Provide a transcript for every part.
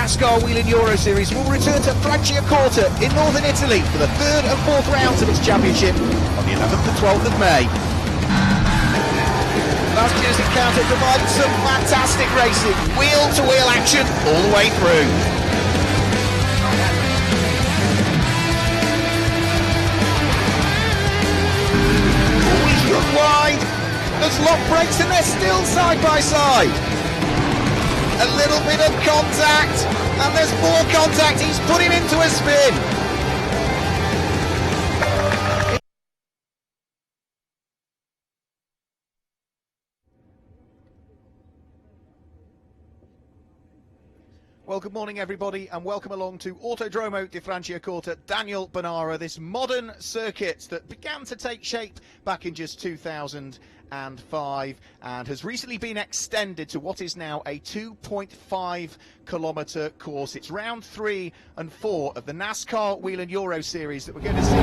NASCAR Whelen Euro Series will return to Franciacorta in northern Italy for the third and fourth rounds of its championship on the 11th and 12th of May. Last year's encounter provided some fantastic racing, wheel-to-wheel action all the way through. Always run wide, there's lock brakes and they're still side by side. A little bit of contact, and there's more contact, he's put him into a spin. Well, good morning everybody, and welcome along to Autodromo di Franciacorta, Daniel Bonara, this modern circuit that began to take shape back in just 2005 and has recently been extended to what is now a 2.5 kilometre course. It's round 3 and 4 of the NASCAR Whelen Euro Series that we're going to see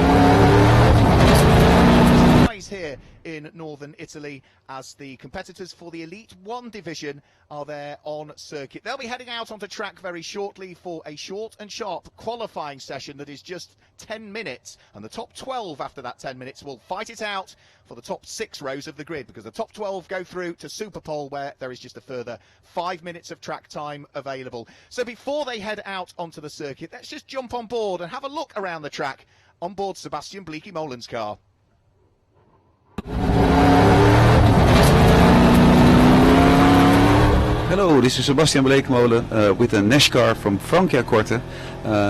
here in northern Italy as the competitors for the Elite 1 division are there on circuit. They'll be heading out onto track very shortly for a short and sharp qualifying session that is just 10 minutes, and the top 12 after that 10 minutes will fight it out for the top 6 rows of the grid, because the top 12 go through to Super Pole, where there is just a further 5 minutes of track time available. So before they head out onto the circuit, let's just jump on board and have a look around the track on board Sebastian Bleekemolen's car. Hello, this is Sebastian Bleekemolen with a NASCAR from Franciacorta.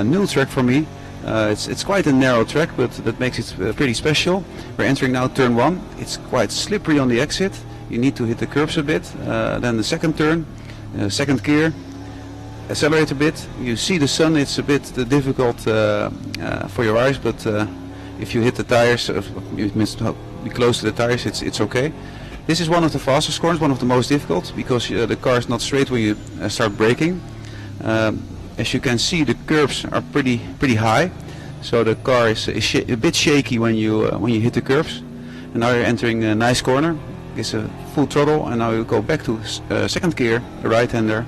New track for me. It's quite a narrow track, but that makes it pretty special. We're entering now turn 1. It's quite slippery on the exit. You need to hit the curbs a bit. Then the second turn, second gear, accelerate a bit. You see the sun, it's a bit difficult for your eyes, but if you hit the tires, you must be close to the tires, it's okay. This is one of the fastest corners, one of the most difficult, because the car is not straight when you start braking. As you can see, the curbs are pretty high, so the car is a bit shaky when you hit the curbs. And now you're entering a nice corner. It's a full throttle, and now you go back to second gear, the right-hander.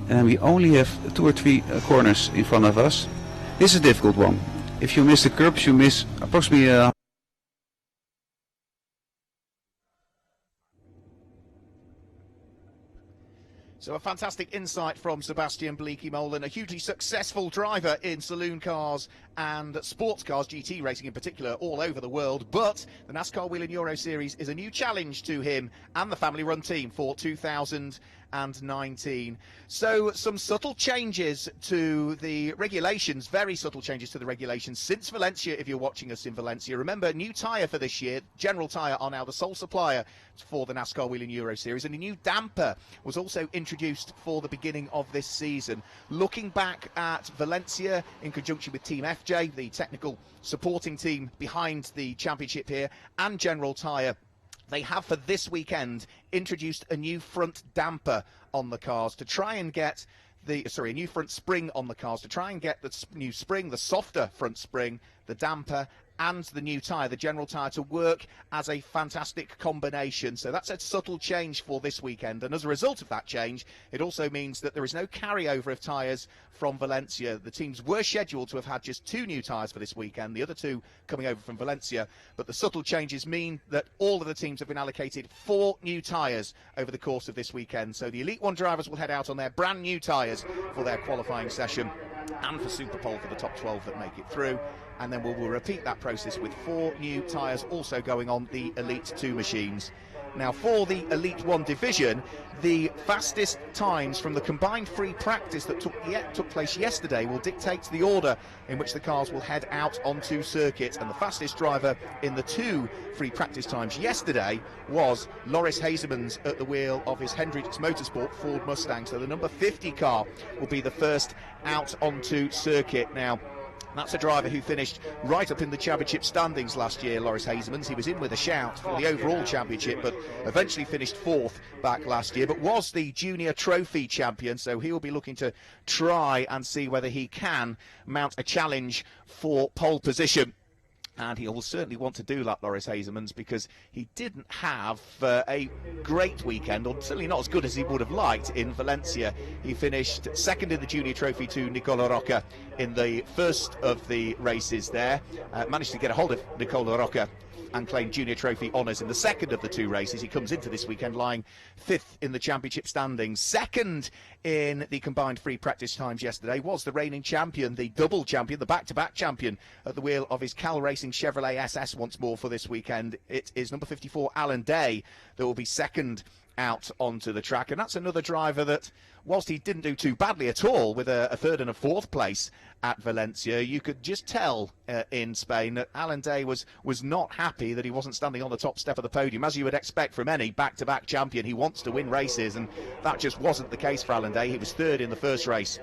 And we only have 2 or 3 corners in front of us. This is a difficult one. If you miss the curbs, you miss approximately So a fantastic insight from Sebastian Bleekemolen, a hugely successful driver in saloon cars and sports cars, GT racing in particular, all over the world. But the NASCAR Whelen Euro Series is a new challenge to him and the family-run team for 2019. So some subtle changes to the regulations, very subtle changes to the regulations since Valencia, if you're watching us in Valencia. Remember, new tyre for this year. General Tyre are now the sole supplier for the NASCAR Whelen Euro Series, and a new damper was also introduced for the beginning of this season. Looking back at Valencia in conjunction with Team FJ, the technical supporting team behind the championship here, and General Tyre, they have for this weekend introduced a new front damper on the cars to try and get a new front spring on the cars to try and get the new spring, the softer front spring, the damper, and the new tyre, the General Tyre, to work as a fantastic combination. So that's a subtle change for this weekend, and as a result of that change, it also means that there is no carryover of tyres from Valencia. The teams were scheduled to have had just 2 new tyres for this weekend, the other 2 coming over from Valencia, but the subtle changes mean that all of the teams have been allocated 4 new tyres over the course of this weekend. So the Elite 1 drivers will head out on their brand new tyres for their qualifying session and for Super Pole for the top 12 that make it through. And then we'll repeat that process with 4 new tyres also going on the Elite 2 machines. Now, for the Elite 1 division, the fastest times from the combined free practice that took place yesterday will dictate the order in which the cars will head out onto circuit. And the fastest driver in the 2 free practice times yesterday was Loris Hazemans at the wheel of his Hendricks Motorsport Ford Mustang. So the number 50 car will be the first out onto circuit. Now, that's a driver who finished right up in the championship standings last year, Loris Hazemans. He was in with a shout for the overall championship, but eventually finished 4th back last year, but was the junior trophy champion, so he will be looking to try and see whether he can mount a challenge for pole position. and he will certainly want to do that, Loris Hazeman's, because he didn't have a great weekend, or certainly not as good as he would have liked in Valencia. He finished second in the junior trophy to Nicola Rocca in the first of the races there, managed to get a hold of Nicola Rocca and claimed junior trophy honours in the second of the two races. He comes into this weekend lying fifth in the championship standings. Second in the combined free practice times yesterday was the reigning champion, the double champion, the back-to-back champion at the wheel of his Cal Racing Chevrolet SS once more for this weekend. It is number 54, Alan Day, that will be second out onto the track, and that's another driver that, whilst he didn't do too badly at all with a third and a fourth place at Valencia, you could just tell in Spain that Alan Day was not happy that he wasn't standing on the top step of the podium. As you would expect from any back-to-back champion, he wants to win races, and that just wasn't the case for Alan Day. He was third in the first race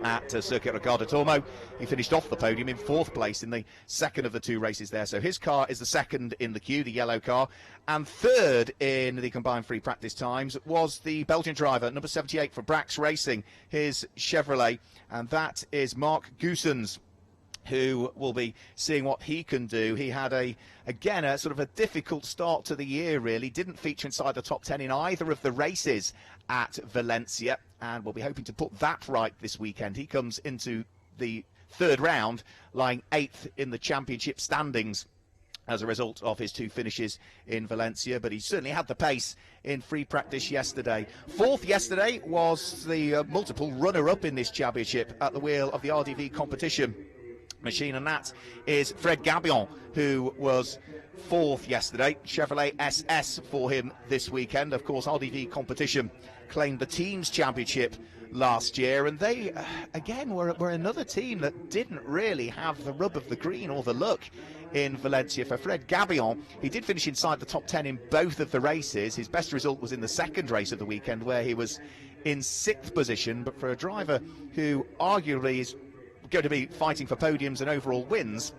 at Circuit Ricardo Tormo. He finished off the podium in fourth place in the second of the two races there. So his car is the second in the queue, the yellow car. And third in the combined free practice times was the Belgian driver, number 78 for Brax Racing, his Chevrolet. And that is Mark Goossens, who will be seeing what he can do. He had again a sort of a difficult start to the year, really. Didn't feature inside the top 10 in either of the races at Valencia, and we'll be hoping to put that right this weekend. He comes into the third round lying 8th in the championship standings as a result of his two finishes in Valencia, but he certainly had the pace in free practice yesterday. Fourth yesterday was the multiple runner-up in this championship at the wheel of the RDV competition machine, and that is Fred Gabion, who was fourth yesterday. Chevrolet SS for him this weekend. Of course, RDV competition claimed the team's championship last year, and they again were another team that didn't really have the rub of the green or the luck in Valencia. For Fred Gabion, he did finish inside the top 10 in both of the races. His best result was in the second race of the weekend, where he was in 6th position, but for a driver who arguably is going to be fighting for podiums and overall wins,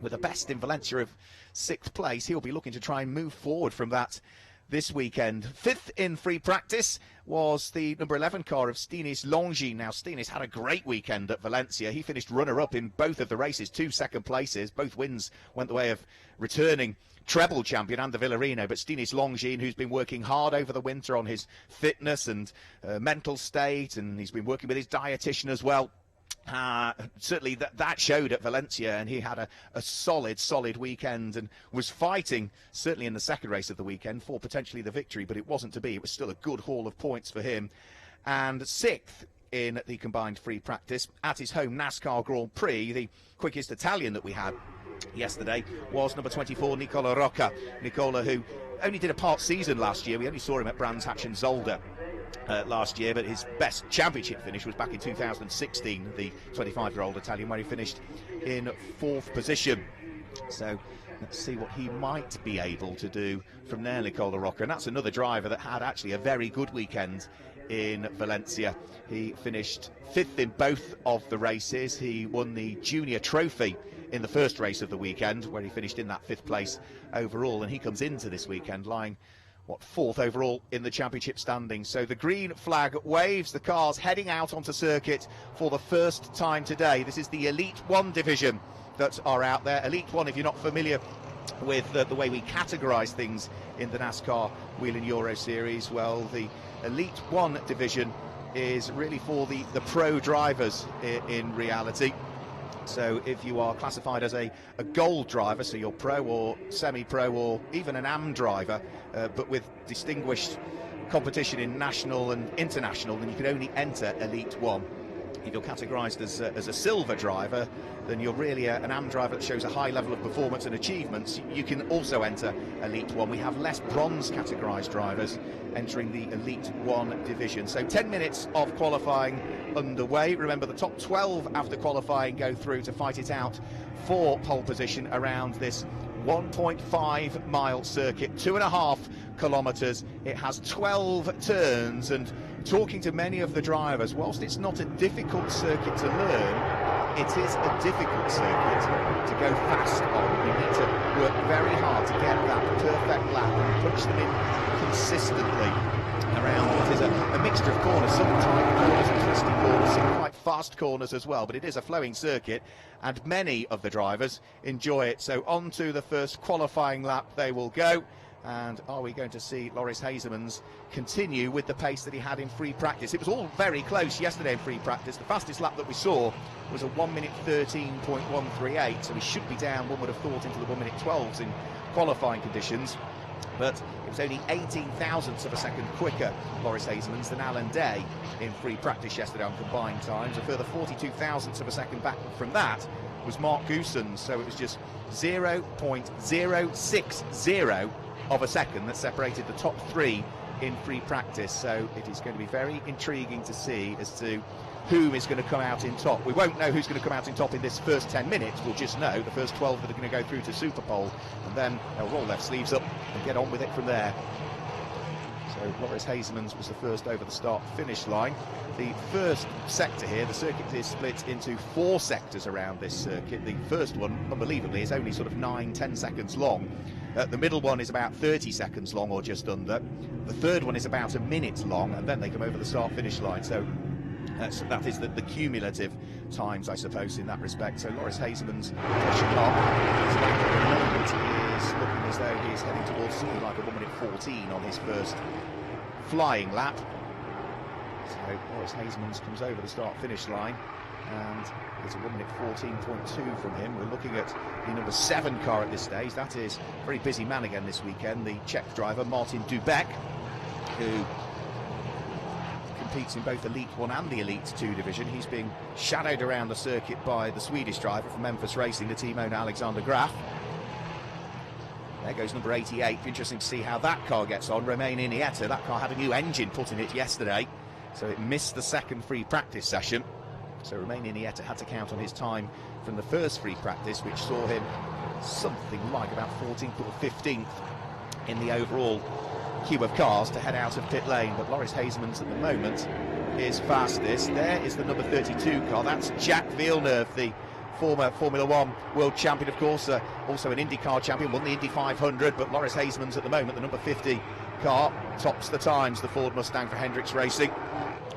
with the best in Valencia of 6th place, he'll be looking to try and move forward from that this weekend. Fifth in free practice was the number 11 car of Stinis Longines. Now, Stinis had a great weekend at Valencia. He finished runner-up in both of the races, 2 second places. Both wins went the way of returning treble champion Ander Villarino, but Stinis Longines, who's been working hard over the winter on his fitness and mental state, and he's been working with his dietitian as well. Certainly that showed at Valencia, and he had a solid weekend and was fighting, certainly in the second race of the weekend, for potentially the victory, but it wasn't to be. It was still a good haul of points for him. And 6th in the combined free practice at his home NASCAR Grand Prix, the quickest Italian that we had yesterday was number 24, Nicola Rocca. Nicola, who only did a part season last year. We only saw him at Brands Hatch and Zolder last year, but his best championship finish was back in 2016, the 25-year-old Italian, where he finished in 4th position. So let's see what he might be able to do from there, Nicola Rocca. And that's another driver that had actually a very good weekend in Valencia. He finished 5th in both of the races. He won the junior trophy in the first race of the weekend, where he finished in that 5th place overall, and he comes into this weekend lying 4th overall in the championship standings. So the green flag waves, the cars heading out onto circuit for the first time today. This is the Elite 1 division that are out there. Elite 1, if you're not familiar with the way we categorise things in the NASCAR Whelen Euro Series, well, the Elite 1 division is really for the pro drivers in reality. So if you are classified as a gold driver, so you're pro or semi-pro or even an AM driver, but with distinguished competition in national and international, then you can only enter Elite 1. If you're categorised as a silver driver, then you're really an AM driver that shows a high level of performance and achievements. You can also enter Elite 1. We have less bronze categorised drivers entering the Elite 1 division. So 10 minutes of qualifying underway. Remember, the top 12 after qualifying go through to fight it out for pole position around this 1.5 mile circuit, 2.5 kilometres. It has 12 turns, and talking to many of the drivers, whilst it's not a difficult circuit to learn, it is a difficult circuit to go fast on. You need to work very hard to get that perfect lap and punch them in consistently. around what is a mixture of corners, some tight corners and twisty corners, some quite fast corners as well, but it is a flowing circuit and many of the drivers enjoy it. So on to the first qualifying lap they will go. And are we going to see Loris Hasemans continue with the pace that he had in free practice? It was all very close yesterday in free practice. The fastest lap that we saw was a 1 minute 13.138, so he should be down, one would have thought, into the 1 minute 12s in qualifying conditions. But it was only 18 thousandths of a second quicker, Loris Hasemans, than Alan Day in free practice yesterday on combined times. A further 42 thousandths of a second back from that was Mark Goossens, so it was just 0.060 of a second that separated the top three in free practice. So it is going to be very intriguing to see as to who is going to come out in top. We won't know who's going to come out in top in this first 10 minutes. We'll just know the first 12 that are going to go through to Super Pole, and then they'll roll their sleeves up and get on with it from there. So Loris Hasemans was the first over the start-finish line. The first sector here, the circuit is split into 4 sectors around this circuit. The first one, unbelievably, is only sort of 9-10 seconds long. The middle one is about 30 seconds long, or just under. The third one is about a minute long, and then they come over the start-finish line. So that is the cumulative times, I suppose, in that respect. So Loris Hasemans pushing on. His lap at the moment is looking as though he is heading towards something like a 1 minute 14 on his first flying lap. So Loris Hasemans comes over the start-finish line, and it's a 1 minute 14.2 from him. We're looking at the number 7 car at this stage. That is a very busy man again this weekend, the Czech driver Martin Dubeck, who competes in both Elite 1 and the Elite 2 division. He's being shadowed around the circuit by the Swedish driver from Memphis Racing, the team owner Alexander Graff. There goes number 88. Interesting to see how that car gets on. Romain Iniesta. That car had a new engine put in it yesterday, so it missed the second free practice session. So Romain Iniesta had to count on his time from the first free practice, which saw him something like about 14th or 15th in the overall queue of cars to head out of pit lane. But Loris Hasemans at the moment is fastest. There is the number 32 car. That's Jacques Villeneuve, the former Formula One world champion, of course, also an IndyCar champion, won the Indy 500. But Loris Hasemans at the moment, the number 50 car, tops the times. The Ford Mustang for Hendricks Racing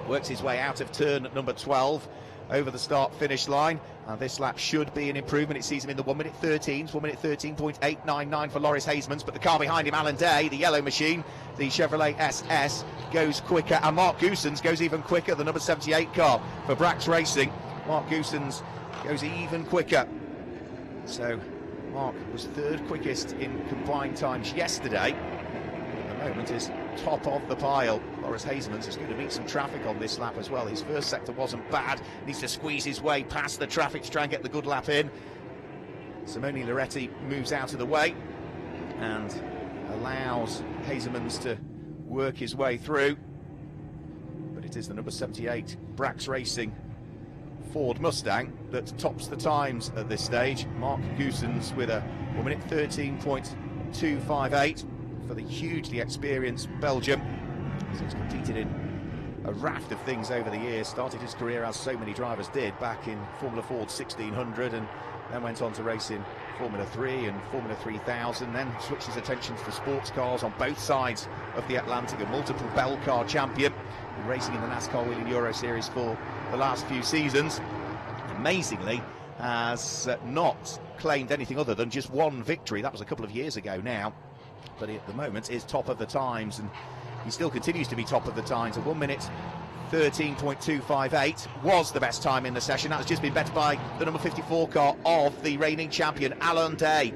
works his way out of turn at number 12 over the start-finish line. This lap should be an improvement. It sees him in the 1 minute 13s, 1 minute 13.899 for Loris Hasemans, but the car behind him, Alan Day, the yellow machine, the Chevrolet SS, goes quicker, and Mark Goossens goes even quicker, the number 78 car for Brax Racing. Mark Goossens goes even quicker. So Mark was third quickest in combined times yesterday. At the moment is top of the pile. Loris Hasemans is going to meet some traffic on this lap as well. His first sector wasn't bad. Needs to squeeze his way past the traffic to try and get the good lap in. Simone Loretti moves out of the way and allows Hasemans to work his way through. But it is the number 78 Brax Racing Ford Mustang that tops the times at this stage. Mark Goossens with a 1 minute 13.258 for the hugely experienced Belgium. He's competed in a raft of things over the years, started his career as so many drivers did back in Formula Ford 1600, and then went on to race in Formula 3 and Formula 3000, then switched his attentions to sports cars on both sides of the Atlantic, a multiple Bell car champion, racing in the NASCAR Whelen Euro Series for the last few seasons. Amazingly, has not claimed anything other than just one victory. That was a couple of years ago now, but at the moment is top of the times, and he still continues to be top of the times. A 1 minute 13.258 was the best time in the session. That has just been bettered by the number 54 car of the reigning champion, Alan Day.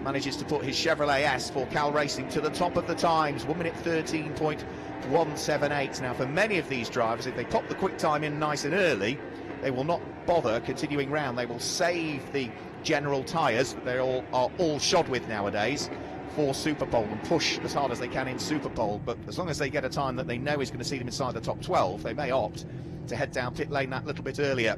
Manages to put his Chevrolet S for Cal Racing to the top of the times, 1 minute 13.178. Now, for many of these drivers, if they pop the quick time in nice and early, they will not bother continuing round. They will save the general tyres that they are all shod with nowadays for Super Pole and push as hard as they can in Super Pole. But as long as they get a time that they know is going to see them inside the top 12, they may opt to head down pit lane that little bit earlier.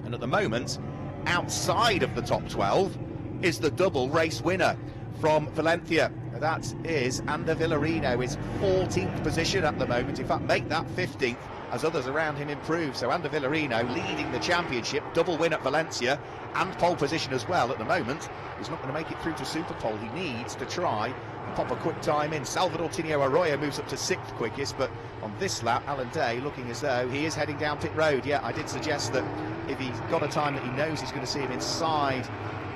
And at the moment, outside of the top 12 is the double race winner from Valencia. That is Ander Villarino, is 14th position at the moment. In fact, make that 15th as others around him improve. So Ander Villarino leading the championship, double win at Valencia and pole position as well at the moment. He's not going to make it through to Superpole. He needs to try and pop a quick time in. Salvador Tinio Arroyo moves up to 6th quickest, but on this lap, Alan Day looking as though he is heading down pit road. Yeah, I did suggest that if he's got a time that he knows he's going to see him inside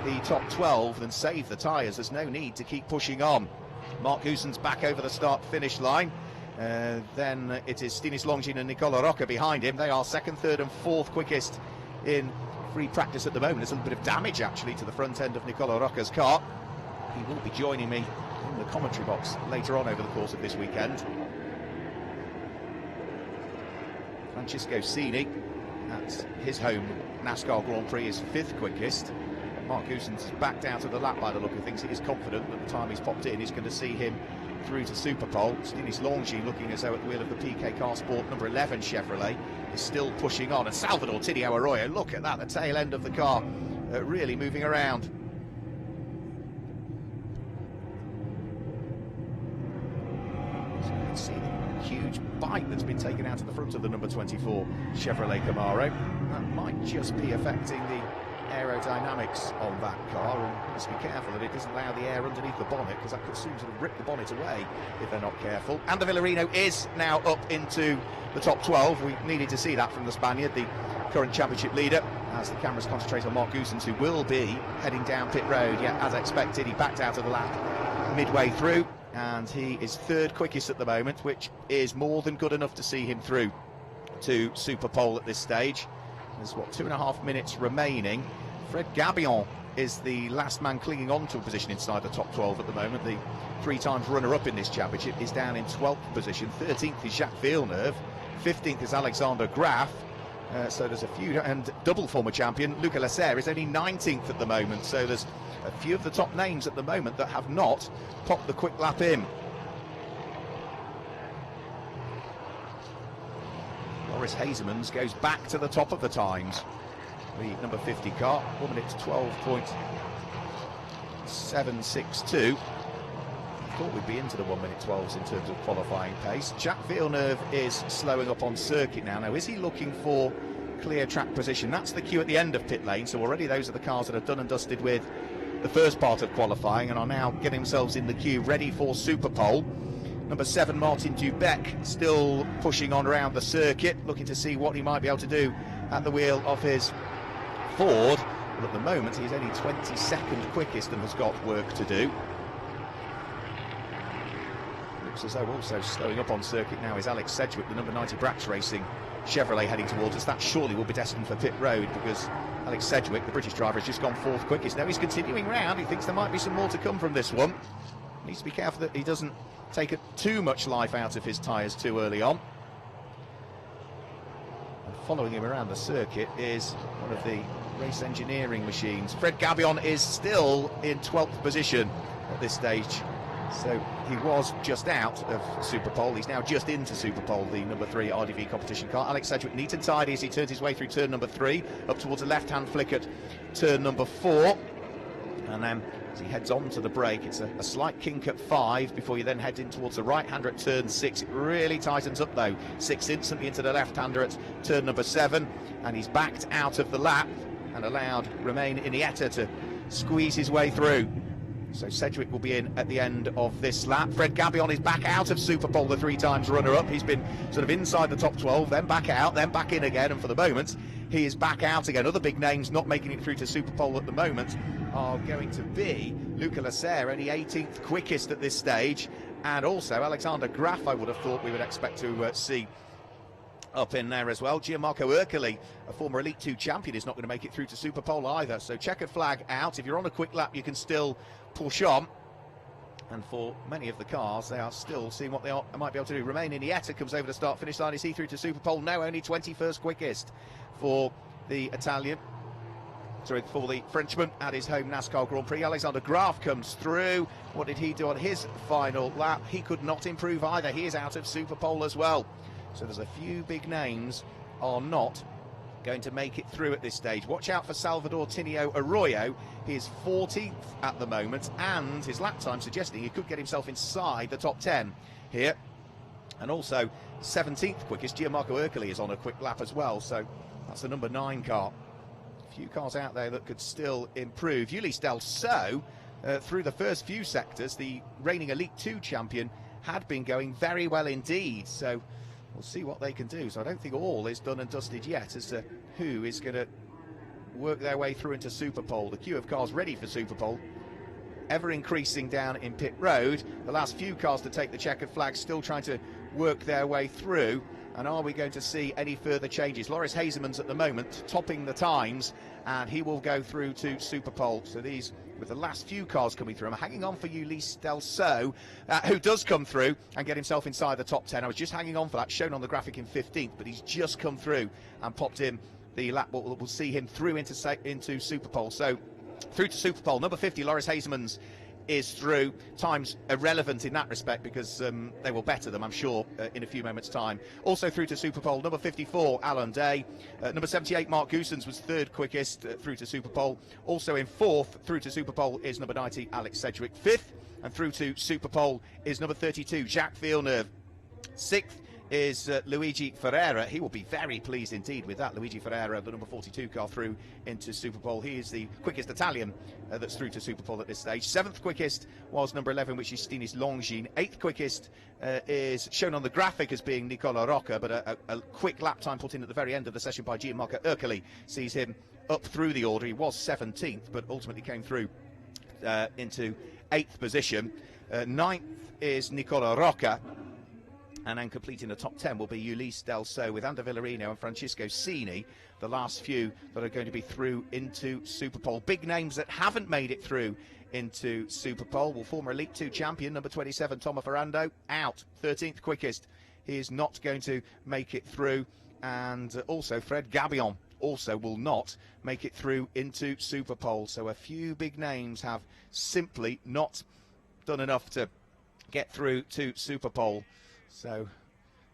the top 12, then save the tyres. There's no need to keep pushing on. Mark Goosen's back over the start-finish line. Then it is Stinis Longin and Nicola Rocca behind him. They are 2nd, 3rd and 4th quickest in free practice at the moment. There's a little bit of damage actually to the front end of Nicola Rocca's car. He will be joining me in the commentary box later on over the course of this weekend. Francisco Cini at his home NASCAR Grand Prix is 5th quickest. Mark Goosen's backed out of the lap by the look of things. He is confident that the time he's popped in is going to see him through to Superpole. Stinis Longin looking as though at the wheel of the PK Car Sport number 11 Chevrolet is still pushing on. And Salvador Tinio Arroyo, look at that, the tail end of the car really moving around. So you can see the huge bite that's been taken out of the front of the number 24 Chevrolet Camaro. That might just be affecting the aerodynamics on that car, and let's be careful that it doesn't allow the air underneath the bonnet, because that could soon sort of rip the bonnet away if they're not careful. Ander Villarino is now up into the top 12. We needed to see that from the Spaniard, the current championship leader, as the cameras concentrate on Mark Goosen, who will be heading down pit road. Yeah, as expected, he backed out of the lap midway through, and he is 3rd quickest at the moment, which is more than good enough to see him through to Superpole at this stage. There's, what, 2.5 minutes remaining. Fred Gabion is the last man clinging on to a position inside the top 12 at the moment. The 3 times runner-up in this championship is down in 12th position. 13th is Jacques Villeneuve. 15th is Alexander Graff. So there's a few, and double former champion Luca Lasser is only 19th at the moment. So there's a few of the top names at the moment that have not popped the quick lap in. Morris Hazemans goes back to the top of the times. The number 50 car, 1 minute 12.762. I thought we'd be into the 1 minute 12s in terms of qualifying pace. Jacques Villeneuve is slowing up on circuit now. Now, is he looking for clear track position? That's the queue at the end of pit lane, so already those are the cars that have done and dusted with the first part of qualifying and are now getting themselves in the queue ready for Superpole. Number 7, Martin Dubeck, still pushing on around the circuit, looking to see what he might be able to do at the wheel of his Ford. But at the moment, he's only 22nd quickest and has got work to do. Looks as though also slowing up on circuit now is Alex Sedgwick, the number 90 Brax Racing Chevrolet heading towards us. That surely will be destined for pit road, because Alex Sedgwick, the British driver, has just gone 4th quickest. Now he's continuing round. He thinks there might be some more to come from this one. Needs to be careful that he doesn't take too much life out of his tyres too early on. And following him around the circuit is one of the race engineering machines. Fred Gabion is still in 12th position at this stage. So he was just out of Superpole. He's now just into Superpole, the number 3 RDV competition car. Alex Sedgwick neat and tidy as he turns his way through turn number 3, up towards a left-hand flick at turn number 4. And then as he heads on to the brake, it's a slight kink at 5 before you then head in towards the right-hander at turn 6. It really tightens up though. 6 instantly into the left-hander at turn number 7. And he's backed out of the lap and allowed Romain Iniesta to squeeze his way through. So Sedgwick will be in at the end of this lap. Fred Gabion is back out of Superpole, the 3 times runner-up. He's been sort of inside the top 12, then back out, then back in again, and for the moment, he is back out again. Other big names not making it through to Superpole at the moment are going to be Luca Lasser, only 18th quickest at this stage, and also Alexander Graff, I would have thought we would expect to see up in there as well. Gianmarco Ercoli, a former Elite 2 champion, is not going to make it through to Superpole either. So checkered flag out. If you're on a quick lap, you can still push on. And for many of the cars, they are still seeing what they might be able to do. Romain Iniesta comes over the start-finish line. Is he through to Superpole? No, only 21st quickest for the Italian. Sorry, for the Frenchman at his home NASCAR Grand Prix. Alexander Graff comes through. What did he do on his final lap? He could not improve either. He is out of Superpole as well. So there's a few big names are not going to make it through at this stage. Watch out for Salvador Tinio Arroyo. He is 14th at the moment, and his lap time suggesting he could get himself inside the top 10 here And also 17th quickest, Gianmarco Ercoli is on a quick lap as well, so that's the number 9 car. A few cars out there that could still improve. Ulysse Delso, through the first few sectors, the reigning Elite 2 champion, had been going very well indeed, so we'll see what they can do. So I don't think all is done and dusted yet as to who is going to work their way through into Superpole. The queue of cars ready for Superpole, ever increasing down in pit road. The last few cars to take the checkered flag still trying to work their way through. And are we going to see any further changes? Loris Hazeman's at the moment topping the times, and he will go through to Superpole. So these, with the last few cars coming through, I'm hanging on for Ulysse Delso, who does come through and get himself inside the top 10. I was just hanging on for that, shown on the graphic in 15th, but he's just come through and popped in the lap. We'll see him through into Superpole. So through to Superpole, number 50, Loris Hazeman's is through. Times irrelevant in that respect because they will better them, I'm sure, in a few moments' time. Also through to Superpole, number 54, Alan Day. Number 78, Mark Goosens, was third quickest through to Superpole. Also in fourth through to Superpole is number 90, Alex Sedgwick. Fifth and through to Superpole is number 32, Jacques Villeneuve. Sixth is Luigi Ferreira. He will be very pleased indeed with that. Luigi Ferreira, the number 42 car, through into Superpole. He is the quickest Italian that's through to Superpole at this stage. Seventh quickest was number 11, which is Stinis Longines. Eighth quickest is shown on the graphic as being Nicola Rocca, but a quick lap time put in at the very end of the session by Gianmarco Ercoli sees him up through the order. He was 17th, but ultimately came through into 8th position. Ninth is Nicola Rocca. And then completing the top 10 will be Ulysse Delso with Ander Villarino and Francisco Cini, the last few that are going to be through into Superpole. Big names that haven't made it through into Superpole. Will former Elite 2 champion, number 27, Tomo Ferrando, out, 13th quickest. He is not going to make it through. And also Fred Gabion also will not make it through into Superpole. So a few big names have simply not done enough to get through to Superpole. So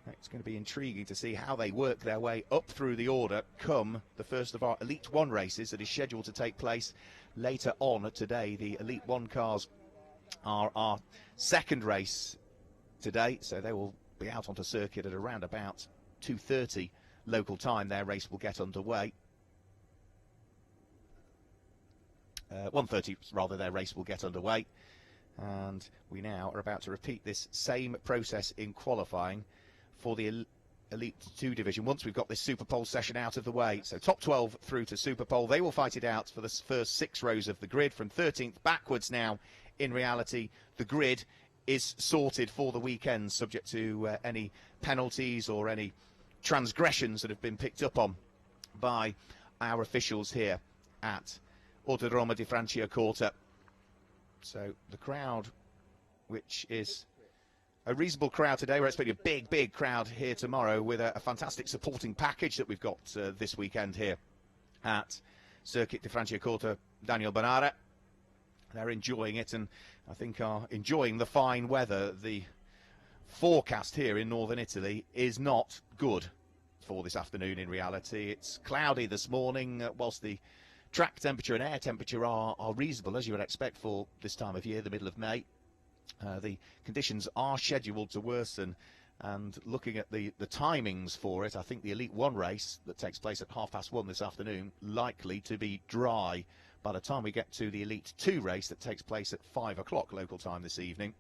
it's going to be intriguing to see how they work their way up through the order come the first of our Elite 1 races that is scheduled to take place later on today. The Elite 1 cars are our second race today, so they will be out onto circuit at around about 2:30 local time. Their race will get underway. 1:30 rather, their race will get underway. And we now are about to repeat this same process in qualifying for the Elite 2 division once we've got this Superpole session out of the way. So top 12 through to Superpole. They will fight it out for the first 6 rows of the grid from 13th backwards. Now, in reality, the grid is sorted for the weekend, subject to any penalties or any transgressions that have been picked up on by our officials here at Autodromo di Franciacorta. So the crowd, which is a reasonable crowd today, we're expecting a big crowd here tomorrow with a fantastic supporting package that we've got this weekend here at Circuit di Franciacorta. Daniel Bonara, they're enjoying it, and I think are enjoying the fine weather. The forecast here in northern Italy is not good for this afternoon in reality. It's cloudy this morning, whilst the track temperature and air temperature are reasonable, as you would expect for this time of year, the middle of May. The conditions are scheduled to worsen, and looking at the timings for it, I think the Elite 1 race that takes place at 1:30 this afternoon likely to be dry. By the time we get to the Elite 2 race that takes place at 5 o'clock local time this evening,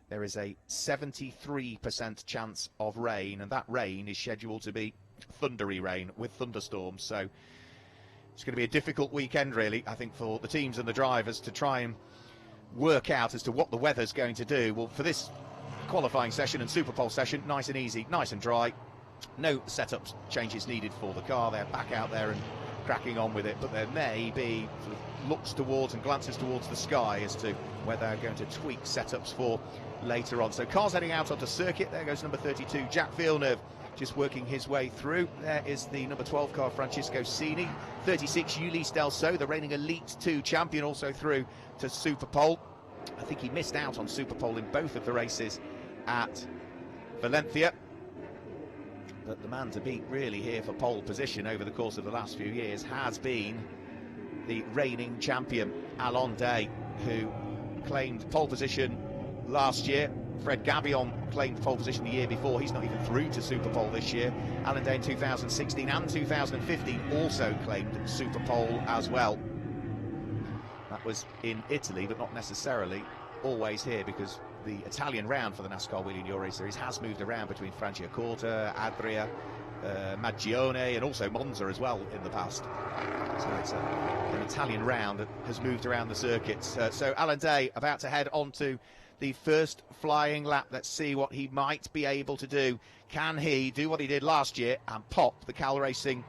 there is a 73% chance of rain, and that rain is scheduled to be thundery rain with thunderstorms. So it's going to be a difficult weekend, really, I think, for the teams and the drivers to try and work out as to what the weather's going to do. Well, for this qualifying session and Superpole session, nice and easy, nice and dry. No setup changes needed for the car. They're back out there and cracking on with it, but there may be sort of looks towards and glances towards the sky as to where they're going to tweak setups for later on. So cars heading out onto circuit. There goes number 32, Jacques Villeneuve, just working his way through. There is the number 12 car, Francisco Cini. 36, Ulysse Delso, the reigning Elite 2 champion, also through to Superpole. I think he missed out on Superpole in both of the races at Valencia. But the man to beat really here for pole position over the course of the last few years has been the reigning champion, Alan Day, who claimed pole position last year Fred Gabion claimed pole position the year before. He's not even through to Super Pole this year. Alan Day in 2016 and 2015 also claimed Super Pole as well. That was in Italy, but not necessarily always here, because the Italian round for the NASCAR Whelen Euro Series has moved around between Franciacorta, Adria, Magione, and also Monza as well in the past. So it's an Italian round that has moved around the circuits. So Alan Day about to head on to the first flying lap. Let's see what he might be able to do. Can he do what he did last year and pop the Cal Racing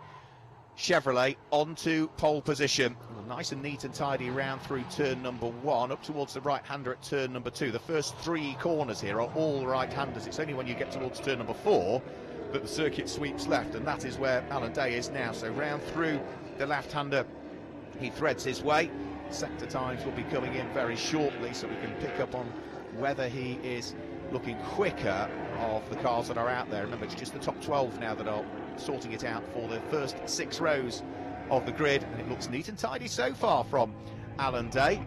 Chevrolet onto pole position? A nice and neat and tidy round through turn number 1, up towards the right-hander at turn number 2. The first 3 corners here are all right-handers. It's only when you get towards turn number 4 that the circuit sweeps left, and that is where Alan Day is now. So round through the left-hander, he threads his way. Sector times will be coming in very shortly, so we can pick up on whether he is looking quicker of the cars that are out there. Remember, it's just the top 12 now that are sorting it out for the first 6 rows of the grid, and it looks neat and tidy so far from Alan Day.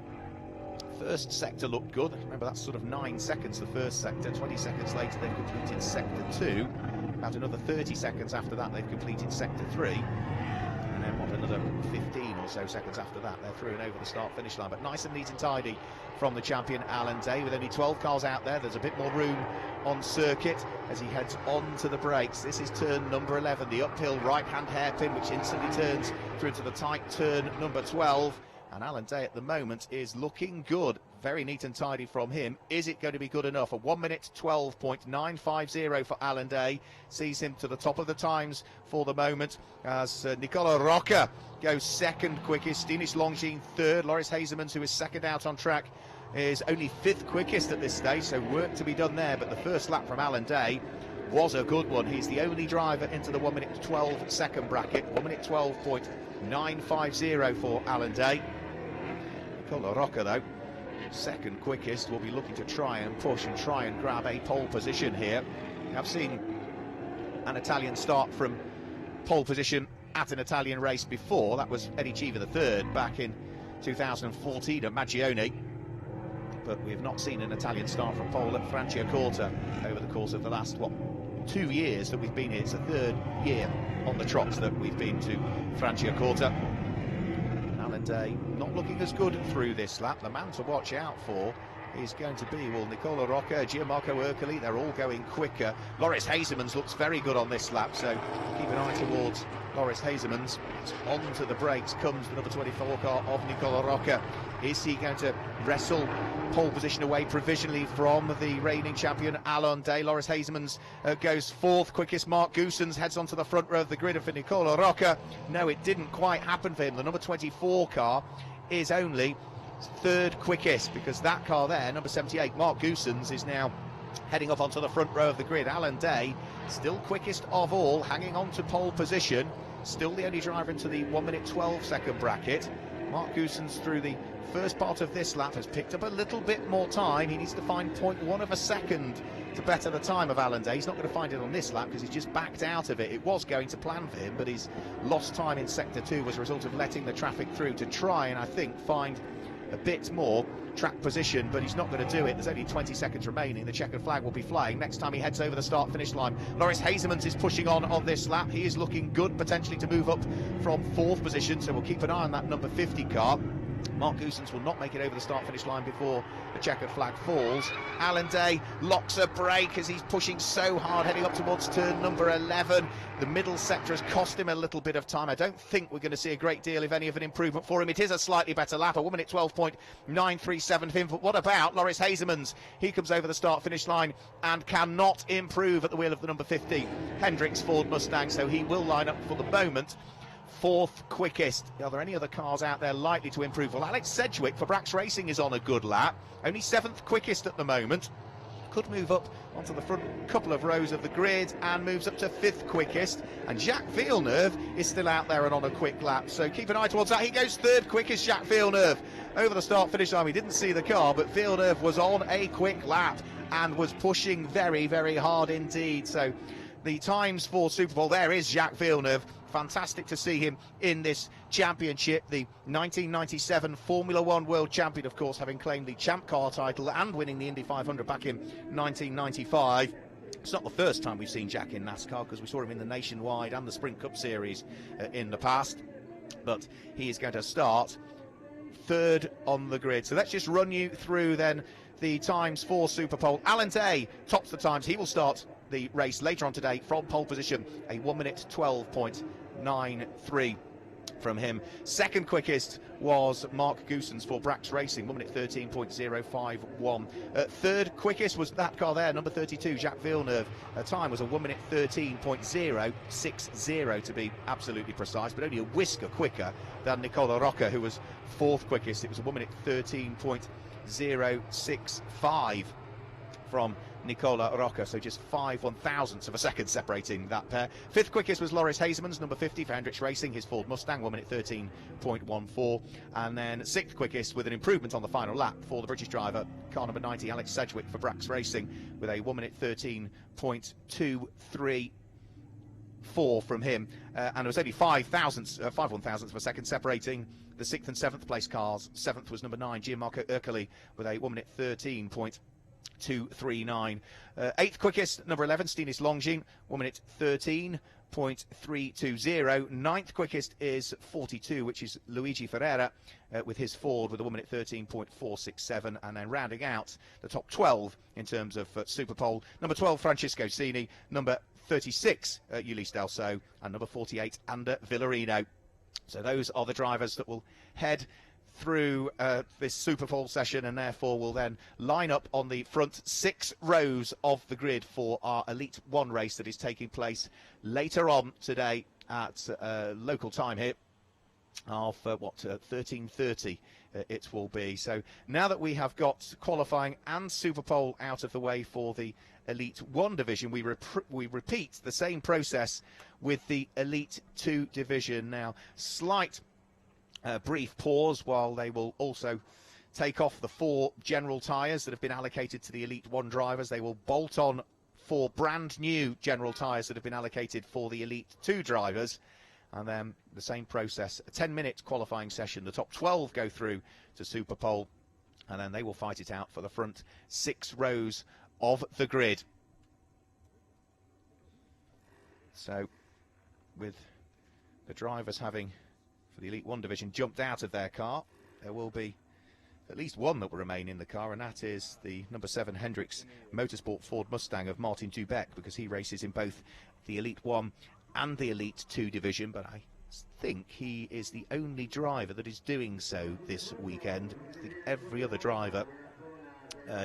First sector looked good. Remember, that's sort of 9 seconds, the first sector. 20 seconds later, they've completed sector 2. About another 30 seconds after that, they've completed sector 3. And then, what, another 15 or so seconds after that, they're through and over the start-finish line. But nice and neat and tidy from the champion, Alan Day. With only 12 cars out there, there's a bit more room on circuit as he heads on to the brakes. This is turn number 11, the uphill right-hand hairpin, which instantly turns through to the tight turn number 12. And Alan Day at the moment is looking good. Very neat and tidy from him. Is it going to be good enough? A 1 minute 12.950 for Alan Day sees him to the top of the times for the moment, as Nicola Rocca goes second quickest, Stinish Longines third, Loris Hazemans, who is second out on track, is only 5th quickest at this stage, so work to be done there. But the first lap from Alan Day was a good one. He's the only driver into the 1 minute 12 second bracket. 1 minute 12.950 for Alan Day. Nicola Rocca, though, second quickest, will be looking to try and push and try and grab a pole position here. I've seen an Italian start from pole position at an Italian race before. That was Eddie Cheever III back in 2014 at Magione. But we have not seen an Italian start from pole at Franciacorta over the course of the last, 2 years that we've been here. It's the 3rd year on the trot that we've been to Franciacorta. Alan Day not looking as good through this lap. The man to watch out for is going to be, well, Nicola Rocca, Gianmarco Ercoli. They're all going quicker. Loris Hazemans looks very good on this lap, so keep an eye towards Loris Hazemans. Onto the brakes comes the number 24 car of Nicola Rocca. Is he going to wrestle pole position away provisionally from the reigning champion Alan Day? Loris Hazemans goes 4th quickest. Mark Goossens heads onto the front row of the grid, and for Nicola Rocca, no, it didn't quite happen for him. The number 24 car is only 3rd quickest, because that car there, number 78, Mark Goossens, is now heading up onto the front row of the grid. Alan Day, still quickest of all, hanging on to pole position, still the only driver into the 1 minute 12 second bracket. Mark Goossens, through the first part of this lap, has picked up a little bit more time. He needs to find 0.1 of a second to better the time of Alan Day. He's not going to find it on this lap because he's just backed out of it. It was going to plan for him, but his lost time in sector 2 was a result of letting the traffic through to try and, I think, find a bit more track position, but he's not going to do it. There's only 20 seconds remaining. The checkered flag will be flying next time he heads over the start finish line. Loris Hazemans is pushing on this lap. He is looking good, potentially to move up from 4th position, so we'll keep an eye on that number 50 car. Mark Goossens will not make it over the start finish line before the checkered flag falls. Alan Day locks a brake as he's pushing so hard, heading up towards turn number 11. The middle sector has cost him a little bit of time. I don't think we're going to see a great deal, if any, of an improvement for him. It is a slightly better lap, a 1 minute 12.937 for him. But what about Loris Hazemans? He comes over the start finish line and cannot improve at the wheel of the number 50 Hendricks Ford Mustang, so he will line up for the moment 4th quickest. Are there any other cars out there likely to improve? Well, Alex Sedgwick for Brax Racing is on a good lap, only 7th quickest at the moment. Could move up onto the front couple of rows of the grid and moves up to 5th quickest. And Jacques Villeneuve is still out there and on a quick lap, so keep an eye towards that. He goes 3rd quickest, Jacques Villeneuve, over the start finish line. We didn't see the car, but Villeneuve was on a quick lap and was pushing very, very hard indeed. So the times for Super Bowl, there is Jacques Villeneuve, fantastic to see him in this championship. The 1997 Formula One World Champion, of course, having claimed the Champ Car title and winning the Indy 500 back in 1995. It's not the first time we've seen Jack in NASCAR, because we saw him in the Nationwide and the Sprint Cup Series in the past. But he is going to start third on the grid. So let's just run you through then the times for Superpole. Alan Day tops the times. He will start the race later on today from pole position, a 1 minute 12.93 from him. Second quickest was Mark Goosens for Brax Racing, 1 minute 13.051. Third quickest was that car there, number 32, Jacques Villeneuve. Time was a 1 minute 13.060 to be absolutely precise, but only a whisker quicker than Nicola Rocca, who was fourth quickest. It was a 1 minute 13.065 from Nicola Rocca, so just 5/1000ths of a second separating that pair. Fifth quickest was Loris Hazemans, number 50 for Hendricks Racing, his Ford Mustang, 1 minute 13.14. And then sixth quickest, with an improvement on the final lap for the British driver, car number 90, Alex Sedgwick for Brax Racing, with a 1 minute 13.234 from him. And there was only 5/1000ths of a second separating the sixth and seventh place cars. Seventh was number 9, Gianmarco Ercoli, with a 1 minute 13.239. Eighth quickest, number 11, Stinis Longines, 1 minute 13.320. Ninth quickest is 42, which is Luigi Ferreira with his Ford, with a 1 minute 13.467. And then rounding out the top 12 in terms of Superpole, number 12, Francisco Cini, number 36, Ulysse Delso, and number 48, Ander Villarino. So those are the drivers that will head through this Superpole session, and therefore will then line up on the front 6 rows of the grid for our Elite 1 race that is taking place later on today at local time here of 13:30 it will be. So now that we have got qualifying and Superpole out of the way for the Elite 1 division, we repeat the same process with the Elite 2 division. Now, slight brief pause while they will also take off the 4 general tyres that have been allocated to the Elite 1 drivers. They will bolt on 4 brand new general tyres that have been allocated for the Elite 2 drivers. And then the same process, a 10-minute qualifying session. The top 12 go through to Superpole, and then they will fight it out for the front 6 rows of the grid. So with the drivers having, for the Elite 1 division, jumped out of their car, there will be at least one that will remain in the car, and that is the number 7 Hendricks Motorsport Ford Mustang of Martin Dubeck, because he races in both the Elite 1 and the Elite 2 division, but I think he is the only driver that is doing so this weekend. I think every other driver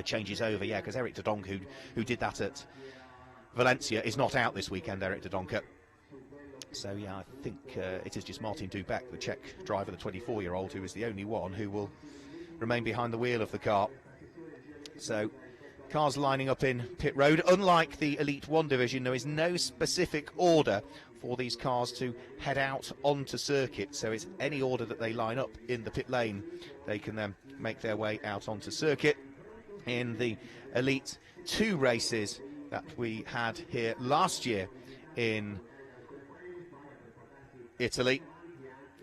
changes over, because Eric de Donk, who did that at Valencia, is not out this weekend, Eric de Donk. So, I think it is just Martin Dubeck, the Czech driver, the 24-year-old, who is the only one who will remain behind the wheel of the car. So, cars lining up in pit road. Unlike the Elite 1 division, there is no specific order for these cars to head out onto circuit. So it's any order that they line up in the pit lane, they can then make their way out onto circuit. In the Elite 2 races that we had here last year in Italy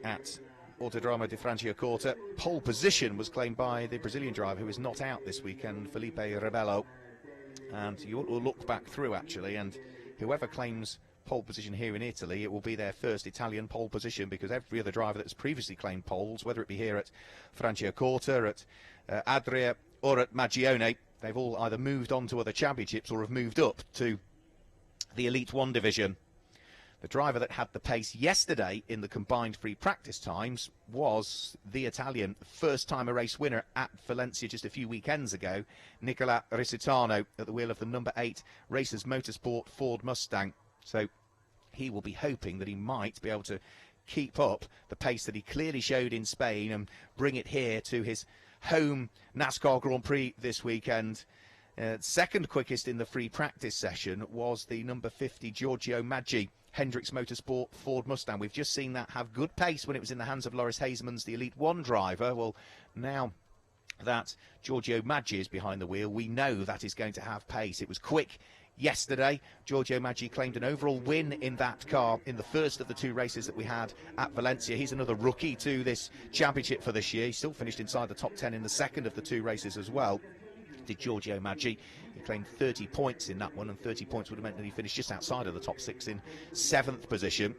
at Autodromo di Franciacorta, pole position was claimed by the Brazilian driver who is not out this weekend, Felipe Rebelo. And you ought to look back through, actually, and whoever claims pole position here in Italy, it will be their first Italian pole position, because every other driver that's previously claimed poles, whether it be here at Franciacorta, at Adria, or at Magione, they've all either moved on to other championships or have moved up to the Elite 1 division. The driver that had the pace yesterday in the combined free practice times was the Italian first-timer race winner at Valencia just a few weekends ago, Nicola Rocca, at the wheel of the number 8 Racers Motorsport Ford Mustang. So he will be hoping that he might be able to keep up the pace that he clearly showed in Spain and bring it here to his home NASCAR Grand Prix this weekend. Second quickest in the free practice session was the number 50 Giorgio Maggi Hendricks Motorsport Ford Mustang. We've just seen that have good pace when it was in the hands of Loris Hazemans, the Elite 1 driver. Well, now that Giorgio Maggi is behind the wheel, we know that is going to have pace. It was quick yesterday. Giorgio Maggi claimed an overall win in that car in the first of the 2 races that we had at Valencia. He's another rookie to this championship for this year. He still finished inside the top 10 in the second of the 2 races as well, did Giorgio Maggi. He claimed 30 points in that one, and 30 points would have meant that he finished just outside of the top 6 in 7th position.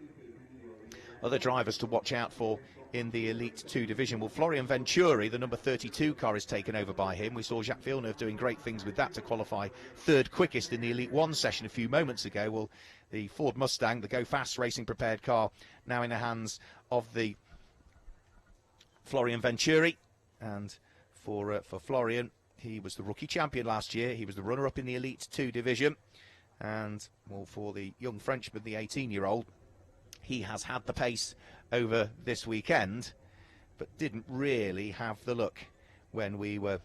Other drivers to watch out for in the Elite 2 division. Well, Florian Venturi, the number 32 car, is taken over by him. We saw Jacques Villeneuve doing great things with that to qualify 3rd quickest in the Elite 1 session a few moments ago. Well, the Ford Mustang, the Go Fast racing prepared car, now in the hands of the Florian Venturi. And for Florian, he was the rookie champion last year. He was the runner-up in the Elite 2 division. And, well, for the young Frenchman, the 18-year-old, he has had the pace over this weekend, but didn't really have the look when we were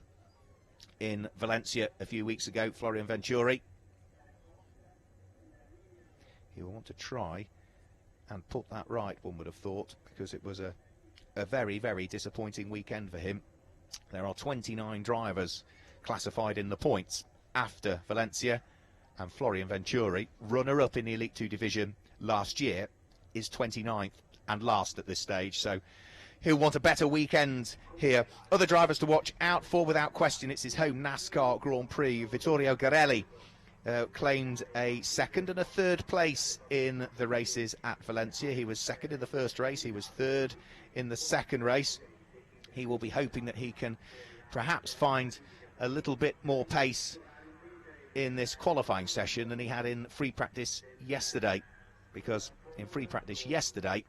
in Valencia a few weeks ago. Florian Venturi, he will want to try and put that right, one would have thought, because it was a very, very disappointing weekend for him. There are 29 drivers classified in the points after Valencia, and Florian Venturi, runner-up in the Elite 2 division last year, is 29th and last at this stage, so he'll want a better weekend here. Other drivers to watch out for, without question, it's his home NASCAR Grand Prix. Vittorio Garelli claimed a 2nd and a 3rd place in the races at Valencia. He was 2nd in the first race, he was 3rd in the 2nd race. He will be hoping that he can perhaps find a little bit more pace in this qualifying session than he had in free practice yesterday, because in free practice yesterday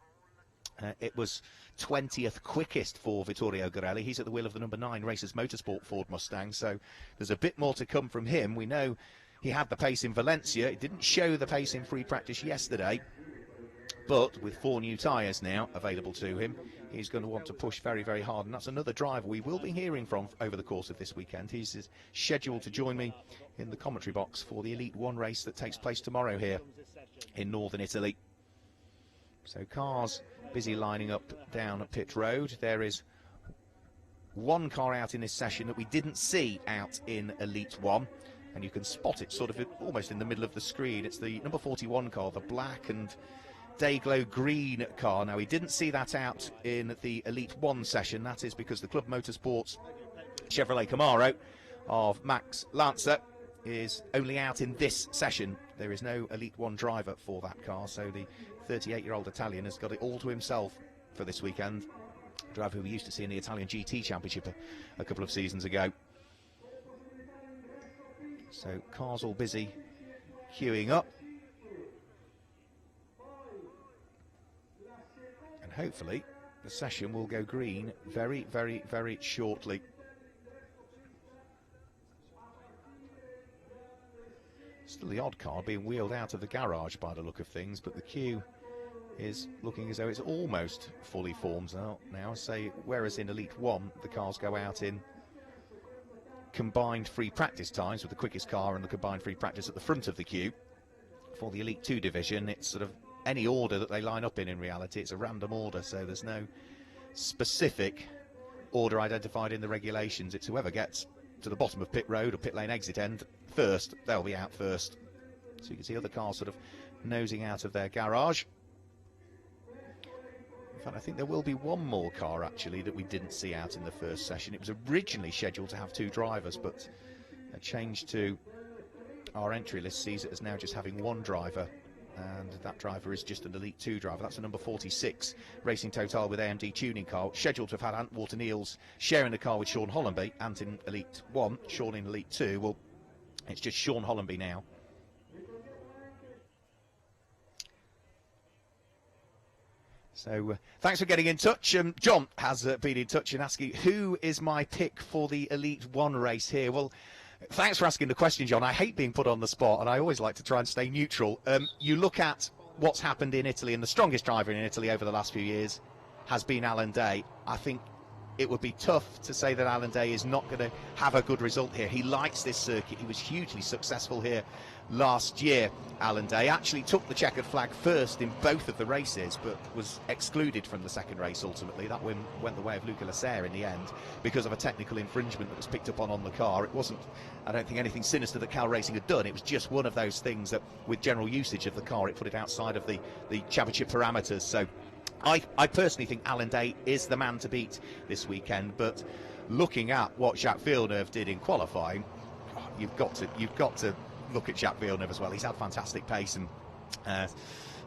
it was 20th quickest for Vittorio Garelli. He's at the wheel of the number 9 Racers Motorsport Ford Mustang, so there's a bit more to come from him. We know he had the pace in Valencia. It didn't show the pace in free practice yesterday, but with 4 new tyres now available to him, he's going to want to push very, very hard, and that's another driver we will be hearing from over the course of this weekend. He's scheduled to join me in the commentary box for the Elite 1 race that takes place tomorrow here in northern Italy. So cars busy lining up down at pit road. There is one car out in this session that we didn't see out in Elite 1, and you can spot it sort of almost in the middle of the screen. It's the number 41 car, the black and Dayglow green car. Now, we didn't see that out in the Elite 1 session. That is because the Club Motorsports Chevrolet Camaro of Max Lanza is only out in this session. There is no Elite 1 driver for that car, so the 38-year-old Italian has got it all to himself for this weekend. A driver who we used to see in the Italian GT Championship a couple of seasons ago. So cars all busy queuing up, and hopefully the session will go green very, very, very shortly. Still the odd car being wheeled out of the garage by the look of things, but the queue is looking as though it's almost fully formed now. Say, whereas in Elite 1 the cars go out in combined free practice times, with the quickest car and the combined free practice at the front of the queue. For the Elite 2 division, it's sort of any order that they line up in reality. It's a random order, so there's no specific order identified in the regulations. It's whoever gets to the bottom of pit road or pit lane exit end first, they'll be out first. So you can see other cars sort of nosing out of their garage. In fact, I think there will be one more car actually that we didn't see out in the first session. It was originally scheduled to have 2 drivers, but a change to our entry list sees it as now just having 1 driver, and that driver is just an Elite 2 driver. That's a number 46 Racing Total with AMD tuning car, scheduled to have had Ant Walter-Neals sharing the car with Sean Hollenby. Ant in Elite 1, Sean in Elite 2. Well, it's just Sean Hollenby now. So thanks for getting in touch. John has been in touch and asking, who is my pick for the Elite 1 race here? Well, thanks for asking the question, John. I hate being put on the spot, and I always like to try and stay neutral. You look at what's happened in Italy, and the strongest driver in Italy over the last few years has been Alan Day. I think it would be tough to say that Alan Day is not going to have a good result here. He likes this circuit. He was hugely successful here last year. Alan Day actually took the checkered flag first in both of the races, but was excluded from the second race ultimately. That went the way of Luca Lasser in the end because of a technical infringement that was picked up on the car. It wasn't, I don't think, anything sinister that Cal Racing had done. It was just one of those things that, with general usage of the car, it put it outside of the championship parameters. So I personally think Alan Day is the man to beat this weekend, but looking at what Jacques Villeneuve did in qualifying, you've got to look at Jacques Villeneuve as well. He's had fantastic pace, and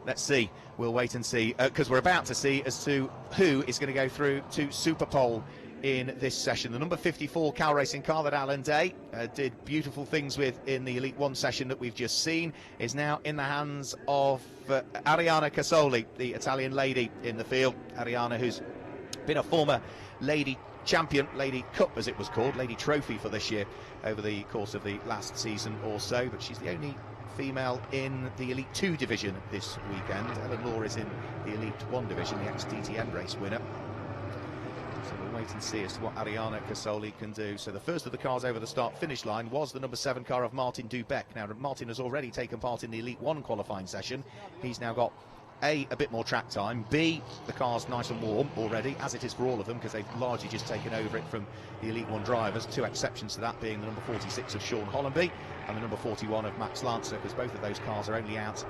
let's see. We'll wait and see, because we're about to see as to who is going to go through to Super Pole in this session. The number 54 Cal Racing car that Alan Day did beautiful things with in the Elite 1 session that we've just seen is now in the hands of Arianna Casoli, the Italian lady in the field. Arianna, who's been a former Lady Champion, Lady Cup as it was called, Lady Trophy for this year over the course of the last season or so, but she's the only female in the Elite 2 division this weekend. Ellen Law is in the Elite 1 division, the ex-DTM race winner. So we'll wait and see as to what Arianna Casoli can do. So the first of the cars over the start-finish line was the number 7 car of Martin Dubeck. Now, Martin has already taken part in the Elite 1 qualifying session. He's now got A, a bit more track time, B, the car's nice and warm already, as it is for all of them, because they've largely just taken over it from the Elite 1 drivers. 2 exceptions to that being the number 46 of Sean Hollenby and the number 41 of Max Lancer, because both of those cars are only out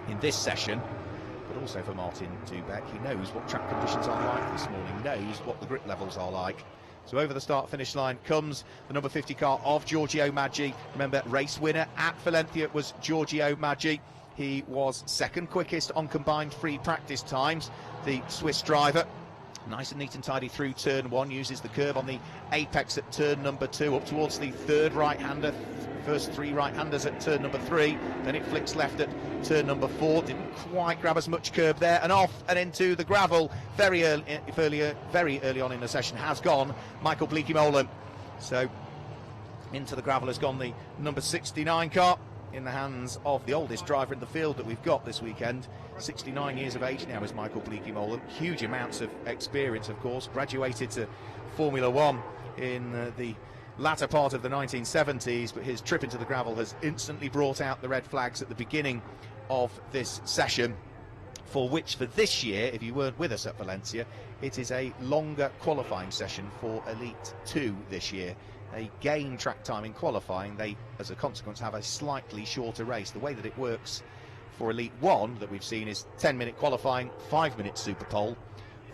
in this session. But also for Martin Dubeck, he knows what track conditions are like this morning, knows what the grip levels are like. So over the start-finish line comes the number 50 car of Giorgio Maggi. Remember, race winner at Valencia was Giorgio Maggi. He was second quickest on combined free practice times, the Swiss driver. Nice and neat and tidy through turn 1, uses the curb on the apex at turn number 2, up towards the third right-hander, first 3 right-handers at turn number 3, then it flicks left at turn number 4, didn't quite grab as much curb there, and off and into the gravel very early on in the session has gone Michael Bleekemolen. So into the gravel has gone the number 69 car, in the hands of the oldest driver in the field that we've got this weekend. 69 years of age now is Michael Bleekemolen. Huge amounts of experience, of course. Graduated to Formula One in the latter part of the 1970s, but his trip into the gravel has instantly brought out the red flags at the beginning of this session, for which for this year, if you weren't with us at Valencia, it is a longer qualifying session for Elite 2 this year. They gain track time in qualifying. They, as a consequence, have a slightly shorter race. The way that it works for Elite 1 that we've seen is 10-minute qualifying, 5-minute Super Pole.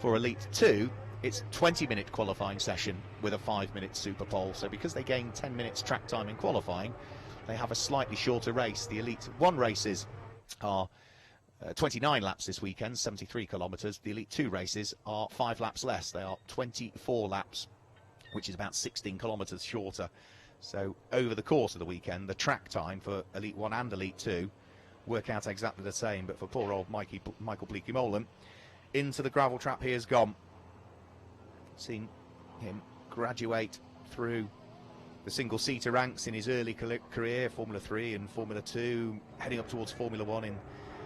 For Elite 2, it's 20-minute qualifying session with a 5-minute Super Pole. So because they gain 10 minutes track time in qualifying, they have a slightly shorter race. The Elite 1 races are 29 laps this weekend, 73 kilometres. The Elite 2 races are 5 laps less. They are 24 laps, which is about 16 kilometres shorter. So over the course of the weekend, the track time for Elite 1 and Elite 2 work out exactly the same. But for poor old Michael Bleekemolen, into the gravel trap he has gone. Seen him graduate through the single-seater ranks in his early career, Formula 3 and Formula 2, heading up towards Formula 1 in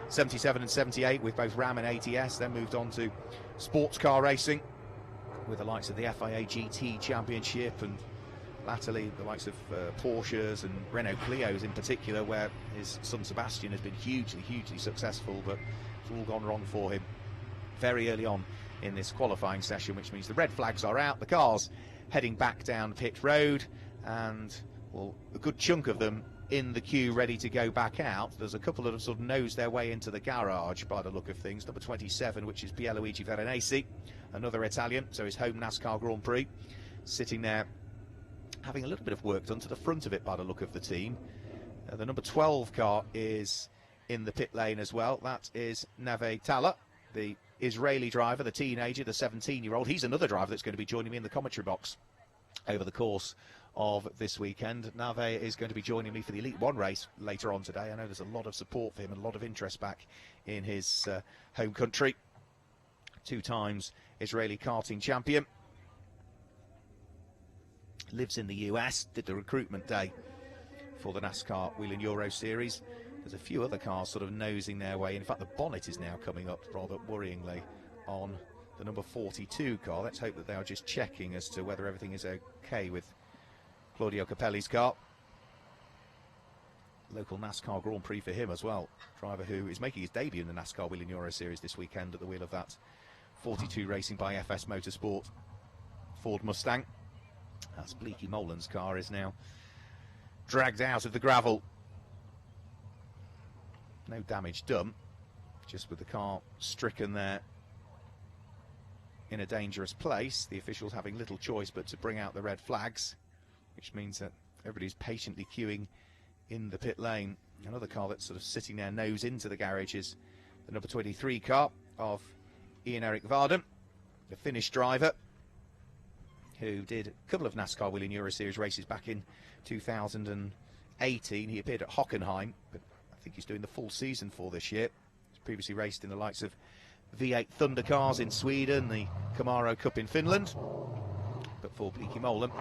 77 and 78 with both RAM and ATS, then moved on to sports car racing with the likes of the FIA GT Championship, and latterly the likes of Porsches and Renault Clios in particular, where his son Sebastian has been hugely successful, but it's all gone wrong for him very early on in this qualifying session, which means the red flags are out, the cars heading back down pit road, and well, a good chunk of them in the queue ready to go back out. There's a couple that have sort of nosed their way into the garage by the look of things. Number 27, which is Pierluigi Veronesi, another Italian, so his home NASCAR Grand Prix, sitting there having a little bit of work done to the front of it by the look of the team. The number 12 car is in the pit lane as well. That is Nave Talla, the Israeli driver, the teenager, the 17-year-old. He's another driver that's going to be joining me in the commentary box over the course of this weekend. Nave is going to be joining me for the Elite 1 race later on today. I know there's a lot of support for him and a lot of interest back in his home country. 2 times Israeli karting champion. Lives in the US, did the recruitment day for the NASCAR Whelen Euro Series. There's a few other cars sort of nosing their way. In fact, the bonnet is now coming up rather worryingly on the number 42 car. Let's hope that they are just checking as to whether everything is okay with Claudio Capelli's car. Local NASCAR Grand Prix for him as well. Driver who is making his debut in the NASCAR Whelen Euro Series this weekend at the wheel of that 42 Racing by FS Motorsport Ford Mustang. That's Bleaky Molan's car is now dragged out of the gravel. No damage done, just with the car stricken there in a dangerous place. The officials having little choice but to bring out the red flags, which means that everybody's patiently queuing in the pit lane. Another car that's sort of sitting there nose into the garage is the number 23 car of Ian-Eric Varden, the Finnish driver who did a couple of NASCAR Whelen Euro Series races back in 2018. He appeared at Hockenheim, but I think he's doing the full season for this year. He's previously raced in the likes of V8 Thunder cars in Sweden, the Camaro Cup in Finland. But for Bleaky Molan,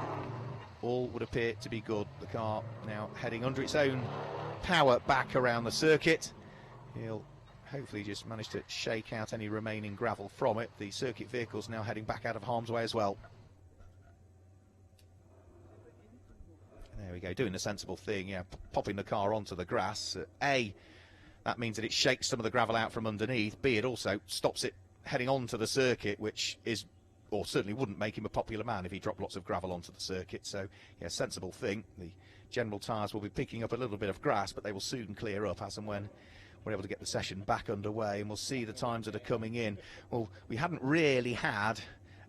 all would appear to be good. The car now heading under its own power back around the circuit. He'll hopefully just manage to shake out any remaining gravel from it. The circuit vehicle's now heading back out of harm's way as well. There we go, doing the sensible thing, yeah, popping the car onto the grass. A, that means that it shakes some of the gravel out from underneath. B, it also stops it heading onto the circuit, which is, or certainly wouldn't make him a popular man if he dropped lots of gravel onto the circuit. So, yeah, sensible thing. The general tyres will be picking up a little bit of grass, but they will soon clear up as and when we're able to get the session back underway, and we'll see the times that are coming in. Well, we hadn't really had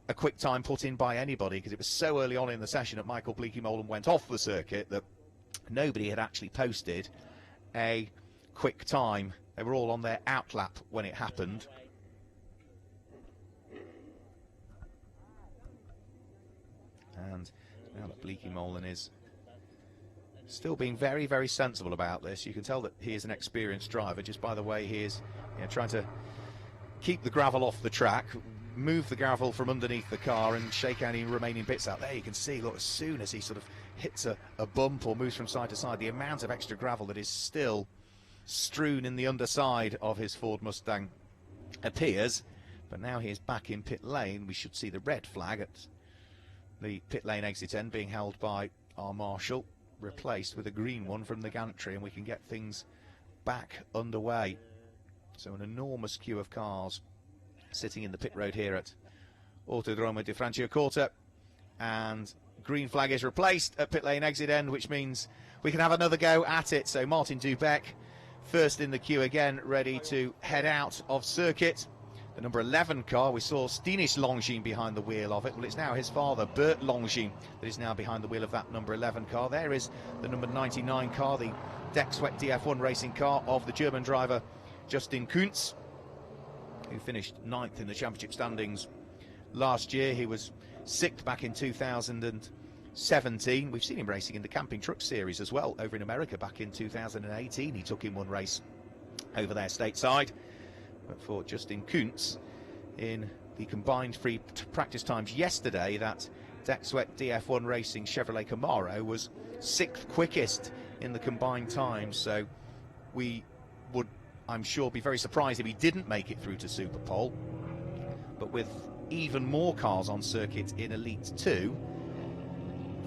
a quick time put in by anybody because it was so early on in the session that Michael Bleaky Molan went off the circuit that nobody had actually posted a quick time. They were all on their outlap when it happened. And now that Bleaky Molan is still being very, very sensible about this, you can tell that he is an experienced driver just by the way he is, you know, trying to keep the gravel off the track, move the gravel from underneath the car and shake any remaining bits out. There you can see, look, as soon as he sort of hits a bump or moves from side to side, the amount of extra gravel that is still strewn in the underside of his Ford Mustang appears. But now he is back in pit lane. We should see the red flag at the pit lane exit end being held by our marshal, replaced with a green one from the gantry, and we can get things back underway. So an enormous queue of cars sitting in the pit road here at Autodromo di Franciacorta, and green flag is replaced at pit lane exit end, which means we can have another go at it. So Martin Dubeck first in the queue again, ready to head out of circuit. The number 11 car, we saw Stinis Longin behind the wheel of it. Well, it's now his father, Bert Longin, that is now behind the wheel of that number 11 car. There is the number 99 car, the Deck Sweat DF1 racing car of the German driver Justin Kuntz, who finished 9th in the championship standings last year. He was 6th back in 2017. We've seen him racing in the Camping Truck Series as well over in America back in 2018. He took in one race over there stateside. But for Justin Kuntz, in the combined free practice times yesterday, that Deck Sweat DF1 Racing Chevrolet Camaro was 6th quickest in the combined times. So we would, I'm sure, be very surprised if he didn't make it through to Super Pole. But with even more cars on circuit in Elite 2,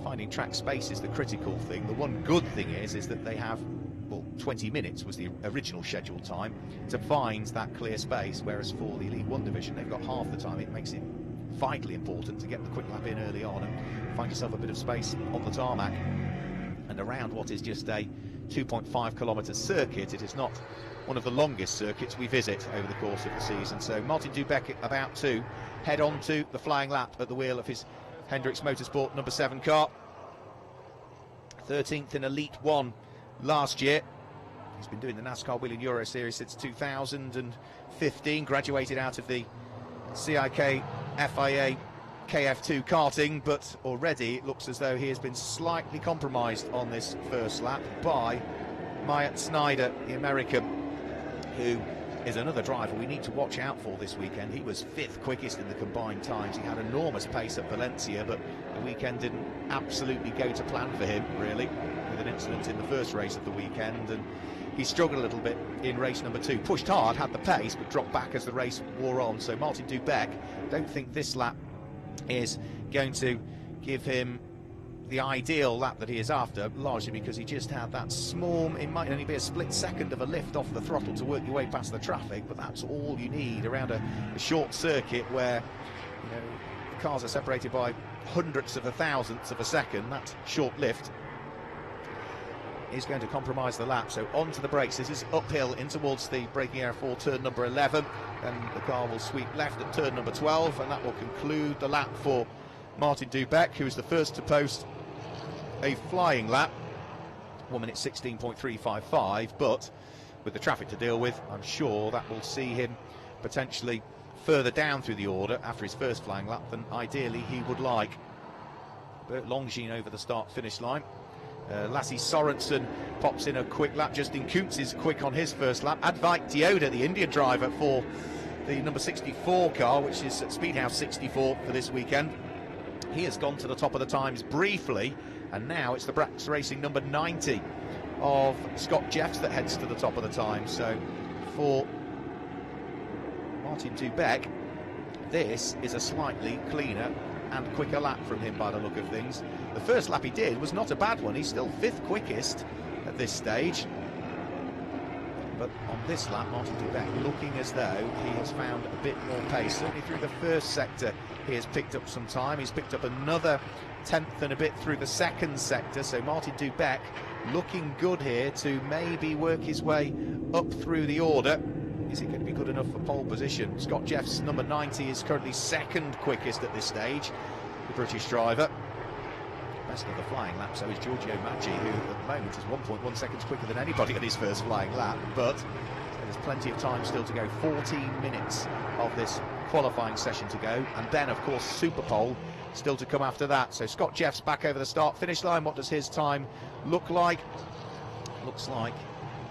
finding track space is the critical thing. The one good thing is that they have, well, 20 minutes was the original scheduled time to find that clear space, whereas for the Elite 1 division they've got half the time. It makes it vitally important to get the quick lap in early on and find yourself a bit of space on the tarmac. And around what is just a 2.5 kilometre circuit, it is not one of the longest circuits we visit over the course of the season. So Martin Dubeck about to head on to the flying lap at the wheel of his Hendricks Motorsport number 7 car. 13th in Elite 1 last year. He's been doing the NASCAR Whelen Euro Series since 2015, graduated out of the CIK FIA KF2 karting, but already it looks as though he has been slightly compromised on this first lap by Myatt Snyder, the American, who is another driver we need to watch out for this weekend. He was 5th quickest in the combined times. He had enormous pace at Valencia, but the weekend didn't absolutely go to plan for him, really, with an incident in the first race of the weekend. And he struggled a little bit in race number 2. Pushed hard, had the pace, but dropped back as the race wore on. So Martin Dubeck, don't think this lap is going to give him the ideal lap that he is after, largely because he just had that small, it might only be a split second of a lift off the throttle to work your way past the traffic, but that's all you need around a short circuit where, you know, the cars are separated by hundredths of a thousandths of a second. That short lift is going to compromise the lap. So onto the brakes. This is uphill in towards the braking area for turn number 11, and the car will sweep left at turn number 12, and that will conclude the lap for Martin Dubeck, who is the first to post a flying lap, 1 minute 16.355, but with the traffic to deal with, I'm sure that will see him potentially further down through the order after his first flying lap than ideally he would like. Bert Longines over the start-finish line. Lasse Sorensen pops in a quick lap. Justin Kuntz is quick on his first lap. Advait Dioda, the Indian driver for the number 64 car, which is at Speedhouse 64 for this weekend, he has gone to the top of the times briefly, and now it's the Brax Racing number 90 of Scott Jeffs that heads to the top of the time. So for Martin Dubeck, this is a slightly cleaner and quicker lap from him by the look of things. The first lap he did was not a bad one. He's still 5th quickest at this stage, but on this lap Martin Dubeck looking as though he has found a bit more pace. Certainly through the first sector he has picked up some time. He's picked up another 10th and a bit through the second sector, so Martin Dubeck looking good here to maybe work his way up through the order. Is it going to be good enough for pole position? Scott Jeffs, number 90, is currently 2nd quickest at this stage, the British driver. Best of the flying lap, so is Giorgio Maggi, who at the moment is 1.1 seconds quicker than anybody at his first flying lap, but there's plenty of time still to go. 14 minutes of this qualifying session to go, and then of course Super Pole still to come after that. So Scott Jeffs back over the start finish line. What does his time look like? Looks like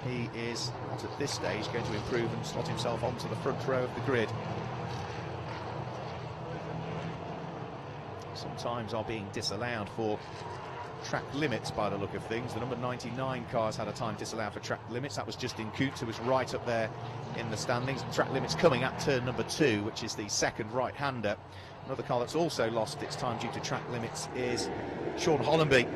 he is not at this stage going to improve and slot himself onto the front row of the grid. Sometimes are being disallowed for track limits by the look of things. The number 99 car has had a time disallowed for track limits. That was Justin Kuntz, who was right up there in the standings. Track limits coming at turn number 2, which is the second right-hander. Another car that's also lost its time due to track limits is Sean Hollenby,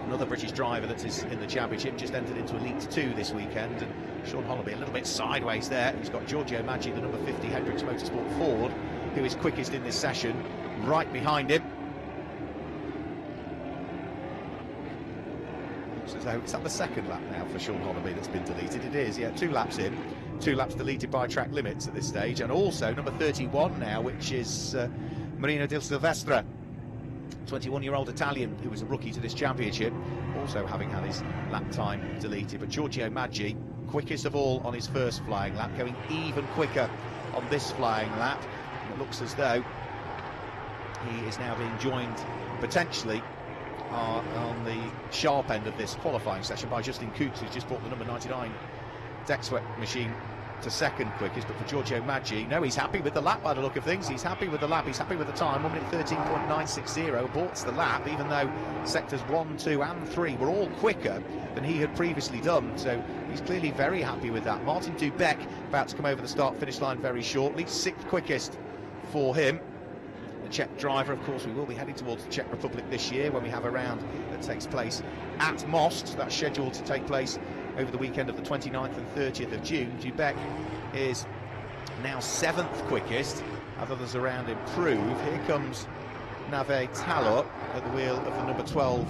another British driver that is in the championship, just entered into Elite 2 this weekend, and Sean Hollenby a little bit sideways there. He's got Giorgio Maggi, the number 50 Hendricks Motorsport Ford, who is quickest in this session, right behind him. Looks as though it's at the second lap now for Sean Hollenby that's been deleted. It is, yeah, 2 laps in, 2 laps deleted by track limits at this stage, and also number 31 now, which is Marino Di Silvestre, 21-year-old Italian who was a rookie to this championship, also having had his lap time deleted. But Giorgio Maggi, quickest of all on his first flying lap, going even quicker on this flying lap. And it looks as though he is now being joined potentially on the sharp end of this qualifying session by Justin Kuntz, who's just brought the number 99 deck sweat machine to 2nd quickest. But for Giorgio Maggi, no, he's happy with the lap by the look of things. He's happy with the lap, he's happy with the time. 1 minute 13.960, aborts the lap, even though sectors 1, 2 and 3 were all quicker than he had previously done. So he's clearly very happy with that. Martin Dubeck about to come over the start finish line very shortly, 6th quickest for him. The Czech driver, of course, we will be heading towards the Czech Republic this year when we have a round that takes place at Most. That's scheduled to take place over the weekend of the 29th and 30th of June. Dubeck is now 7th quickest, as others around improve. Here comes Nave Talor at the wheel of the number 12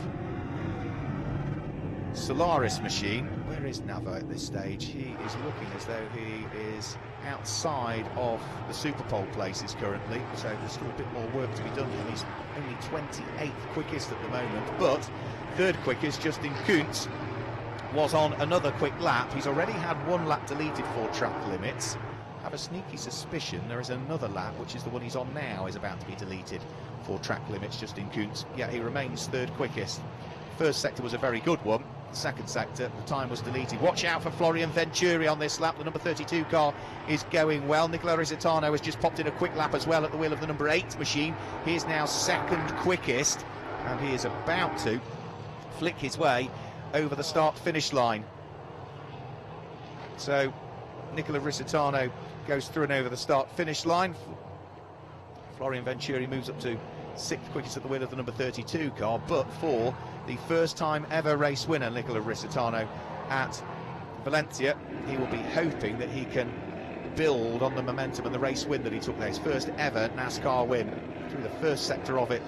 Solaris machine. Where is Nave at this stage? He is looking as though he is outside of the Super Pole places currently, so there's still a bit more work to be done. He's only 28th quickest at the moment, but 3rd quickest, Justin Kuntz, was on another quick lap. He's already had 1 lap deleted for track limits. I have a sneaky suspicion there is another lap, which is the one he's on now, is about to be deleted for track limits. Justin Kuntz, yeah, he remains 3rd quickest. First sector was a very good one. The second sector, the time was deleted. Watch out for Florian Venturi on this lap. The number 32 car is going well. Nicola Rocca has just popped in a quick lap as well at the wheel of the number 8 machine. He is now 2nd quickest, and he is about to flick his way over the start finish line. So Nicola Rocca goes through and over the start-finish line. Florian Venturi moves up to 6th quickest at the wheel of the number 32 car, but for the first time ever race winner, Nicola Rocca at Valencia, he will be hoping that he can build on the momentum and the race win that he took there. His first ever NASCAR win. Through the first sector of it,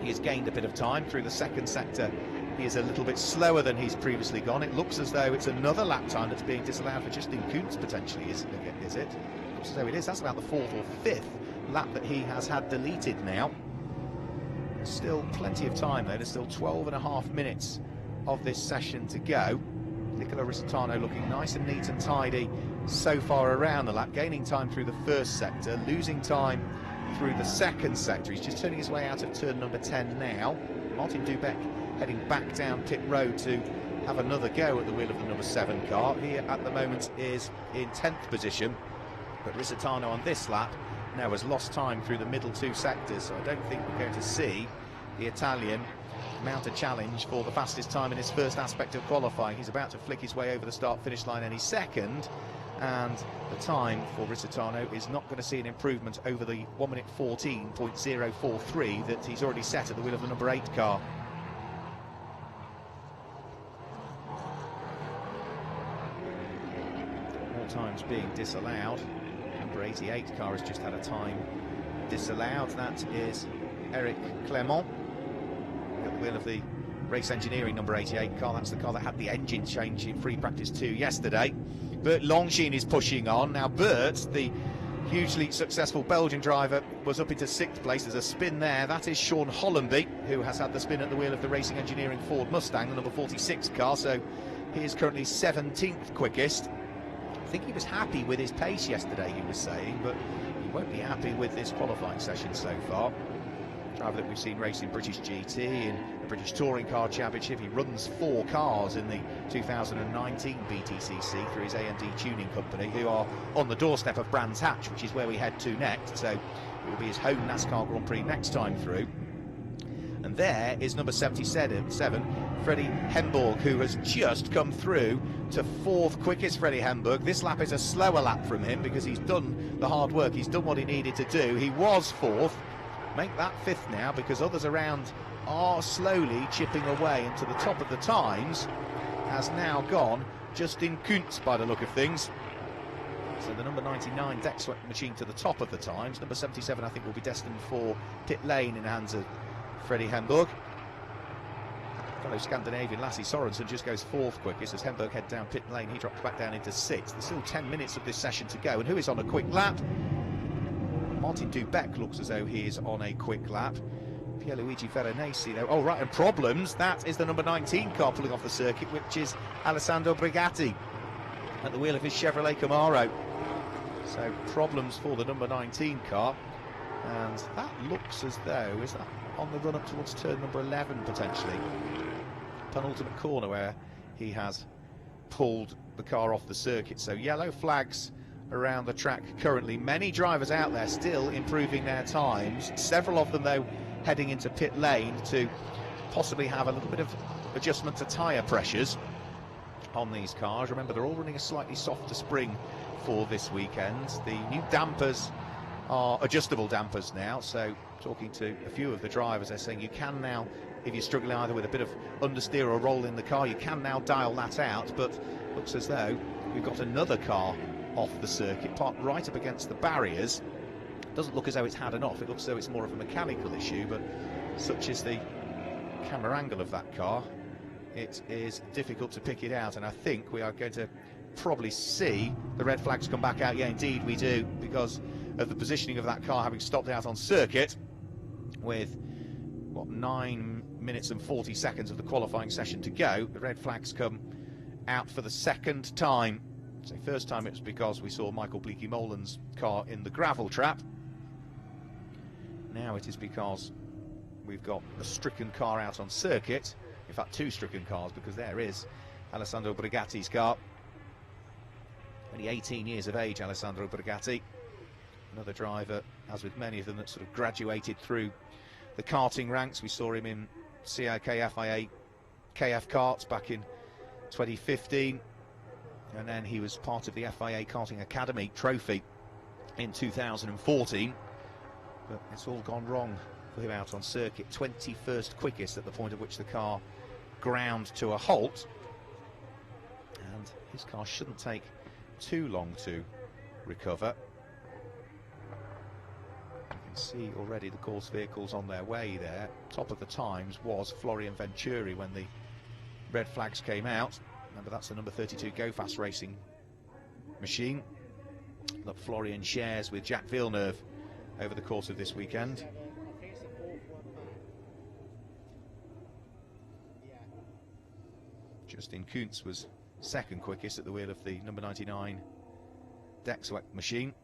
he has gained a bit of time. Through the second sector, he is a little bit slower than he's previously gone. It looks as though it's another lap time that's being disallowed for Justin Kuntz, potentially, is it? Looks as though it is. That's about the 4th or 5th lap that he has had deleted now. There's still plenty of time, though. There's still 12.5 minutes of this session to go. Nicola Rocca looking nice and neat and tidy so far around the lap, gaining time through the first sector, losing time through the second sector. He's just turning his way out of turn number 10 now. Martin Dubeck heading back down pit road to have another go at the wheel of the number 7 car. He at the moment is in 10th position, but Rocca on this lap now has lost time through the middle 2 sectors, so I don't think we're going to see the Italian mount a challenge for the fastest time in his first aspect of qualifying. He's about to flick his way over the start-finish line any second, and the time for Rocca is not going to see an improvement over the 1 minute 14.043 that he's already set at the wheel of the number 8 car. All times being disallowed. Number 88 car has just had a time disallowed. That is Eric Clermont at the wheel of the race engineering number 88 car. That's the car that had the engine change in free practice 2 yesterday. Bert Longines is pushing on. Now Bert, the hugely successful Belgian driver, was up into 6th place. There's a spin there. That is Sean Hollenby, who has had the spin at the wheel of the racing engineering Ford Mustang, the number 46 car. So he is currently 17th quickest. I think he was happy with his pace yesterday, he was saying, but he won't be happy with this qualifying session so far. Driver that we've seen racing British GT in the British Touring Car Championship. He runs 4 cars in the 2019 BTCC through his AMD tuning company, who are on the doorstep of Brands Hatch, which is where we head to next. So it will be his home NASCAR Grand Prix next time through. And there is number 77, Freddie Hemburg, who has just come through to 4th quickest. Freddie Hemburg. This lap is a slower lap from him because he's done the hard work. He's done what he needed to do. He was 4th. Make that 5th now, because others around are slowly chipping away, and to the top of the times has now gone Justin Kuntz by the look of things. So the number 99 deck swept machine to the top of the times. Number 77 I think will be destined for pit lane in the hands of Freddie Hemburg. Fellow Scandinavian Lasse Sorensen just goes 4th quickest as Hemburg head down pit lane. He drops back down into 6th. There's still 10 minutes of this session to go, and who is on a quick lap? Martin Dubeck looks as though he is on a quick lap. Pierluigi Veronesi, though. Oh, right, and problems. That is the number 19 car pulling off the circuit, which is Alessandro Brigatti at the wheel of his Chevrolet Camaro. So problems for the number 19 car, and that looks as though, is that on the run up towards turn number 11 potentially? Penultimate corner where he has pulled the car off the circuit. So yellow flags around the track currently. Many drivers out there still improving their times, several of them though heading into pit lane to possibly have a little bit of adjustment to tyre pressures on these cars. Remember, they're all running a slightly softer spring for this weekend. The new dampers are adjustable dampers now, so talking to a few of the drivers, they're saying you can now, if you're struggling either with a bit of understeer or roll in the car, you can now dial that out. But looks as though we've got another car off the circuit, parked right up against the barriers. Doesn't look as though it's had an off. It looks as though it's more of a mechanical issue, but such is the camera angle of that car, it is difficult to pick it out. And I think we are going to probably see the red flags come back out. Yeah, indeed we do, because of the positioning of that car having stopped out on circuit with, what, 9 minutes and 40 seconds of the qualifying session to go. The red flags come out for the second time. So first time it was because we saw Michael Bleekie-Molen's car in the gravel trap. Now it is because we've got a stricken car out on circuit. In fact, 2 stricken cars, because there is Alessandro Brigatti's car. Only 18 years of age, Alessandro Brigatti. Another driver, as with many of them, that sort of graduated through the karting ranks. We saw him in CIK FIA KF karts back in 2015. and then he was part of the FIA Karting Academy trophy in 2014, but it's all gone wrong for him out on circuit. 21st quickest at the point at which the car ground to a halt, and his car shouldn't take too long to recover. You can see already the course vehicles on their way there. Top of the times was Florian Venturi when the red flags came out. Remember, that's the number 32 Go Fast Racing machine that Florian shares with Jack Villeneuve over the course of this weekend. Justin Kuntz was second quickest at the wheel of the number 99 Dexwek machine.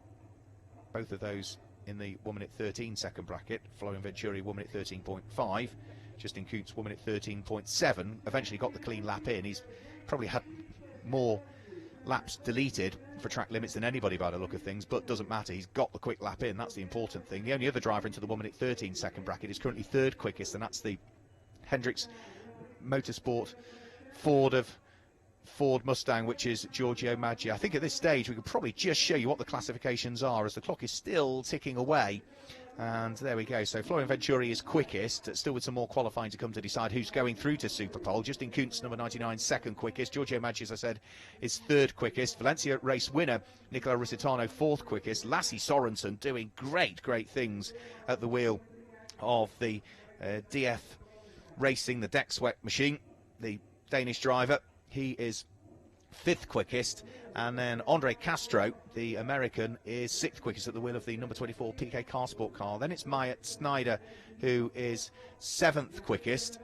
Both of those in the 1 minute 13 second bracket. Florian Venturi 1 minute 13.5. Justin Kuntz 1 minute 13.7. Eventually got the clean lap in. He's probably had more laps deleted for track limits than anybody by the look of things, but doesn't matter. He's got the quick lap in. That's the important thing. The only other driver into the 1 minute 13 second bracket is currently third quickest, and that's the Hendricks Motorsport Ford Mustang, which is Giorgio Maggi. I think at this stage we could probably just show you what the classifications are, as the clock is still ticking away. And there we go. So Florian Venturi is quickest, still with some more qualifying to come to decide who's going through to Superpole. Justin Kuntz, number 99, second quickest. Giorgio Maggi, as I said, is third quickest. Valencia race winner Nicola Rocca, fourth quickest. Lasse Sorensen doing great things at the wheel of the DF Racing, the Dexwek machine, the Danish driver. He is fifth quickest, and then Andre Castro, the American, is sixth quickest at the wheel of the number 24 PK Car Sport car. Then it's Myatt Snyder, who is seventh quickest,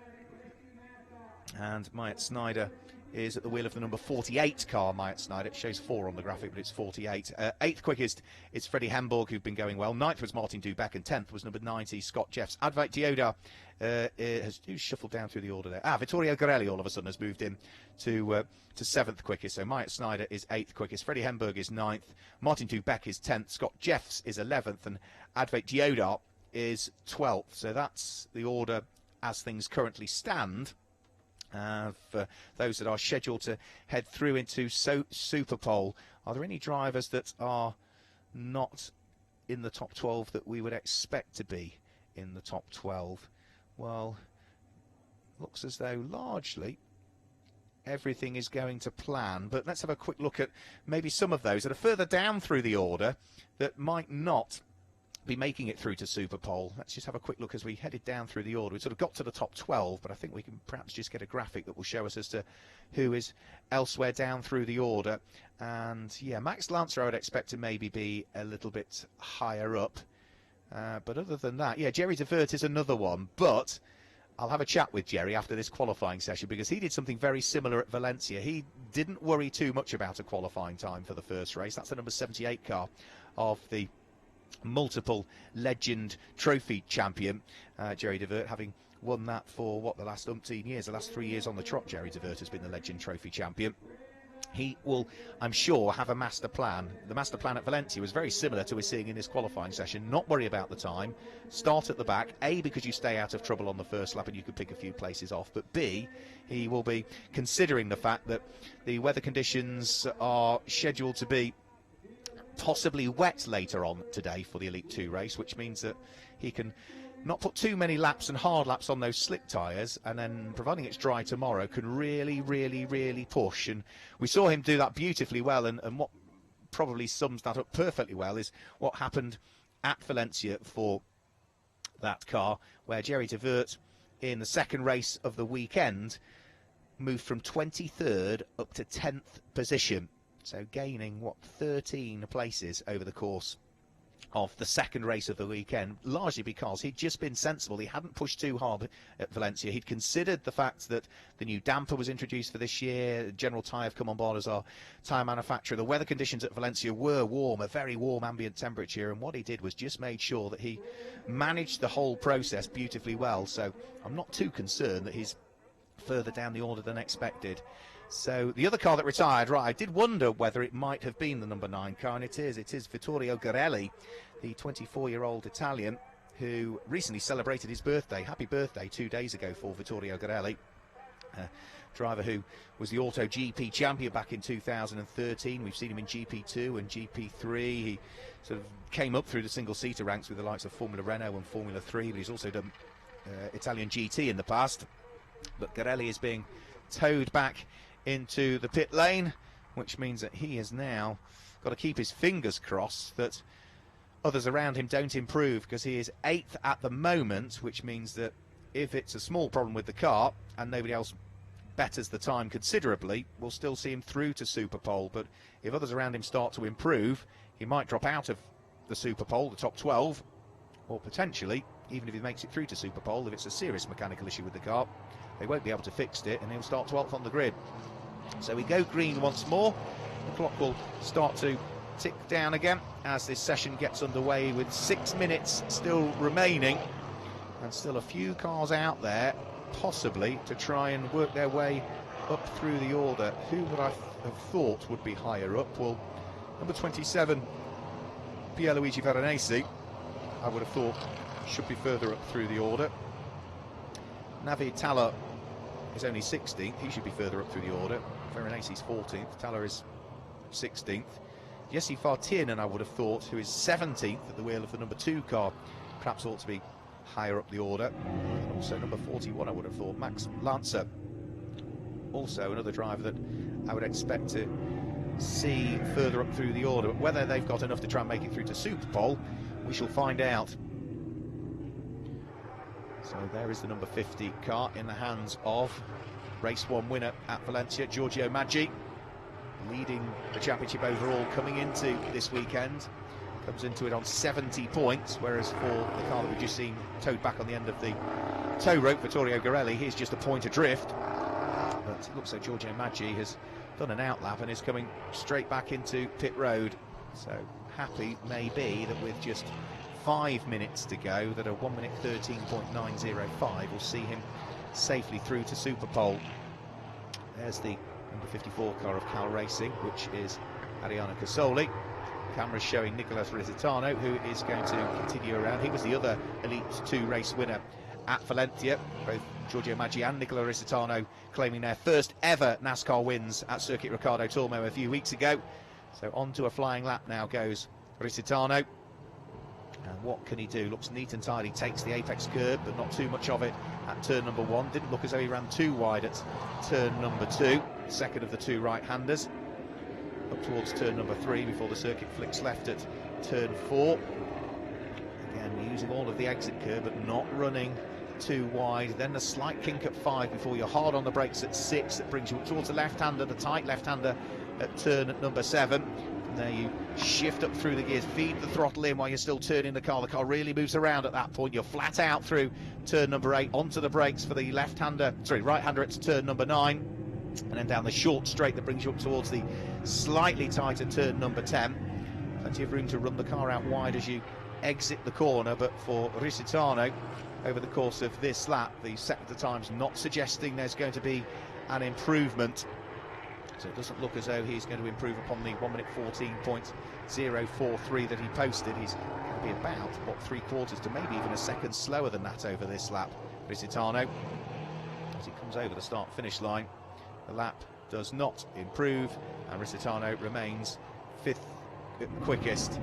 and Myatt Snyder is at the wheel of the number 48 car. Myatt Snyder, it shows 4 on the graphic, but it's 48. Eighth quickest is Freddie Hemborg, who've been going well. Ninth was Martin Dubeck, and 10th was number 90 Scott Jeffs. Advait Dioda has shuffled down through the order there. Vittorio Garelli all of a sudden has moved in to 7th quickest. So Myatt Snyder is 8th quickest. Freddie Hemborg is 9th. Martin Dubeck is 10th. Scott Jeffs is 11th, and Advait Dioda is 12th. So that's the order as things currently stand. For those that are scheduled to head through into Superpole, are there any drivers that are not in the top 12 that we would expect to be in the top 12? Well, looks as though largely everything is going to plan, but let's have a quick look at maybe some of those that are further down through the order that might not be making it through to Superpole. Let's just have a quick look as we headed down through the order. We sort of got to the top 12, but I think we can perhaps just get a graphic that will show us as to who is elsewhere down through the order. And yeah, Max Lancer I would expect to maybe be a little bit higher up. But other than that, yeah, Jerry DeVert is another one, but I'll have a chat with Jerry after this qualifying session, because he did something very similar at Valencia. He didn't worry too much about a qualifying time for the first race. That's the number 78 car of the multiple legend trophy champion, Jerry DeVert, having won that for what, the last umpteen years, the last 3 years on the trot. Jerry DeVert has been the legend trophy champion. He will, I'm sure, have a master plan. The master plan at Valencia was very similar to we're seeing in this qualifying session. Not worry about the time, start at the back, A, because you stay out of trouble on the first lap and you could pick a few places off, but B, he will be considering the fact that the weather conditions are scheduled to be possibly wet later on today for the Elite 2 race, which means that he can not put too many laps and hard laps on those slick tyres, and then, providing it's dry tomorrow, can really push. And we saw him do that beautifully well, and what probably sums that up perfectly well is what happened at Valencia for that car, where Jerry DeVert, in the second race of the weekend, moved from 23rd up to 10th position. So gaining, 13 places over the course of the second race of the weekend, largely because he'd just been sensible. He hadn't pushed too hard at Valencia. He'd considered the fact that the new damper was introduced for this year. General Tyre have come on board as our tyre manufacturer. The weather conditions at Valencia were warm, a very warm ambient temperature, and what he did was just made sure that he managed the whole process beautifully well. So I'm not too concerned that he's further down the order than expected. So the other car that retired, right, I did wonder whether it might have been the number 9 car, and it is Vittorio Garelli, the 24-year-old Italian who recently celebrated his birthday. Happy birthday 2 days ago for Vittorio Garelli. driver who was the Auto GP champion back in 2013. We've seen him in GP2 and GP3. He sort of came up through the single-seater ranks with the likes of Formula Renault and Formula 3, but he's also done Italian GT in the past. But Garelli is being towed back into the pit lane, which means that he has now got to keep his fingers crossed that others around him don't improve, because he is 8th at the moment, which means that if it's a small problem with the car and nobody else betters the time considerably, we'll still see him through to Super Pole. But if others around him start to improve, he might drop out of the Super Pole, the top 12, or potentially, even if he makes it through to Super Pole, if it's a serious mechanical issue with the car, they won't be able to fix it and he'll start 12th on the grid. So we go green once more. The clock will start to tick down again as this session gets underway, with 6 minutes still remaining and still a few cars out there possibly to try and work their way up through the order. Who would I have thought would be higher up? Well, number 27, Pierluigi Veronesi, I would have thought should be further up through the order. Navi Talla is only 16th, he should be further up through the order. Veronesi's 14th, Talla is 16th. Jesse Fartinen, I would have thought, who is 17th at the wheel of the number 2 car, perhaps ought to be higher up the order. And also number 41, I would have thought, Max Lancer, also another driver that I would expect to see further up through the order. But whether they've got enough to try and make it through to Super Pole, we shall find out. So there is the number 50 car in the hands of race 1 winner at Valencia, Giorgio Maggi, leading the championship overall coming into this weekend. Comes into it on 70 points, whereas for the car that we've just seen towed back on the end of the tow rope, Vittorio Garelli, he's just a point adrift. But it looks like Giorgio Maggi has done an outlap and is coming straight back into pit road. So happy may be that with just 5 minutes to go, that a 1 minute 13.905 will see him safely through to Super Pole. There's the number 54 car of Cal Racing, which is Ariano Casoli. Camera's showing Nicolas Risitano, who is going to continue around. He was the other Elite 2 race winner at Valencia. Both Giorgio Maggi and Nicola Risitano claiming their first ever NASCAR wins at Circuit Ricardo Tormo a few weeks ago. So on to a flying lap now goes Risitano. And what can he do? Looks neat and tidy, takes the apex curb, but not too much of it at turn number 1. Didn't look as though he ran too wide at turn number 2, second of the 2 right-handers. Up towards turn number 3 before the circuit flicks left at turn 4. Again, using all of the exit curb, but not running too wide. Then a slight kink at 5 before you're hard on the brakes at 6. That brings you up towards the left-hander, the tight left-hander at turn at number 7. There you shift up through the gears, feed the throttle in while you're still turning the car. The car really moves around at that point. You're flat out through turn number 8, onto the brakes for the right-hander at turn number 9, and then down the short straight that brings you up towards the slightly tighter turn number 10. Plenty of room to run the car out wide as you exit the corner, but for Risitano, over the course of this lap, the sector times not suggesting there's going to be an improvement. So it doesn't look as though he's going to improve upon the 1 minute 14.043 that he posted. He's going to be about, what, 3/4 to maybe even a second slower than that over this lap. Risitano, as he comes over the start-finish line, the lap does not improve, and Risitano remains 5th quickest.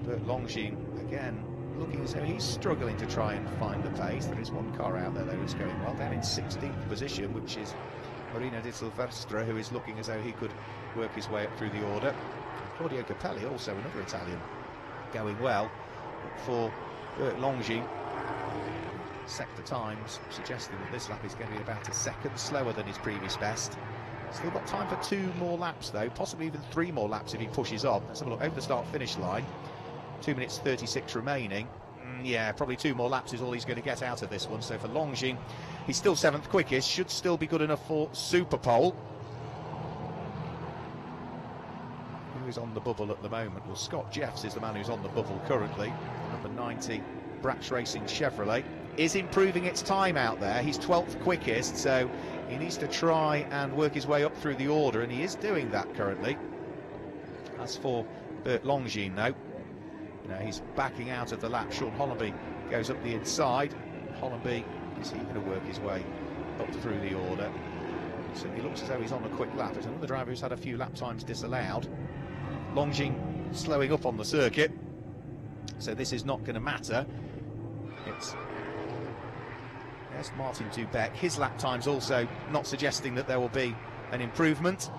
But Longines, again, looking as though he's struggling to try and find the pace. There is one car out there, though, who's going well, down in 16th position, which is Marino Di Silvestre, who is looking as though he could work his way up through the order. And Claudio Capelli, also another Italian, going well. But for Longines, sector times suggesting that this lap is going to be about a second slower than his previous best. Still got time for 2 more laps, though, possibly even 3 more laps if he pushes on. Let's have a look over the start-finish line. 2 minutes 36 remaining. Yeah, probably 2 more laps is all he's going to get out of this one. So for Longines, he's still 7th quickest, should still be good enough for Super Pole. Who is on the bubble at the moment? Well, Scott Jeffs is the man who's on the bubble currently. Number 90, Brax Racing Chevrolet, is improving its time out there. He's 12th quickest, so he needs to try and work his way up through the order, and he is doing that currently. As for Bert Longines, though, he's backing out of the lap. Sean Hollenby goes up the inside. Hollenby, is he going to work his way up through the order. So he looks as though he's on a quick lap. It's another driver who's had a few lap times disallowed. Longines slowing up on the circuit, so this is not going to matter. There's Martin Dubeck. His lap time's also not suggesting that there will be an improvement.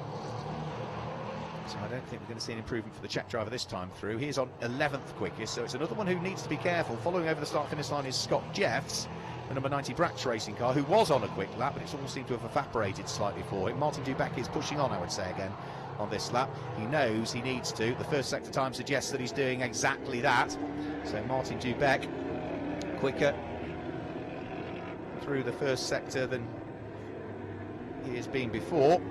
So I don't think we're going to see an improvement for the Czech driver this time through. He's on 11th quickest, so it's another one who needs to be careful. Following over the start-finish line is Scott Jeffs, the number 90 Brax racing car, who was on a quick lap, but it's all seemed to have evaporated slightly for him. Martin Dubeck is pushing on, I would say, again, on this lap. He knows he needs to. The first sector time suggests that he's doing exactly that. So Martin Dubeck, quicker through the first sector than he has been before.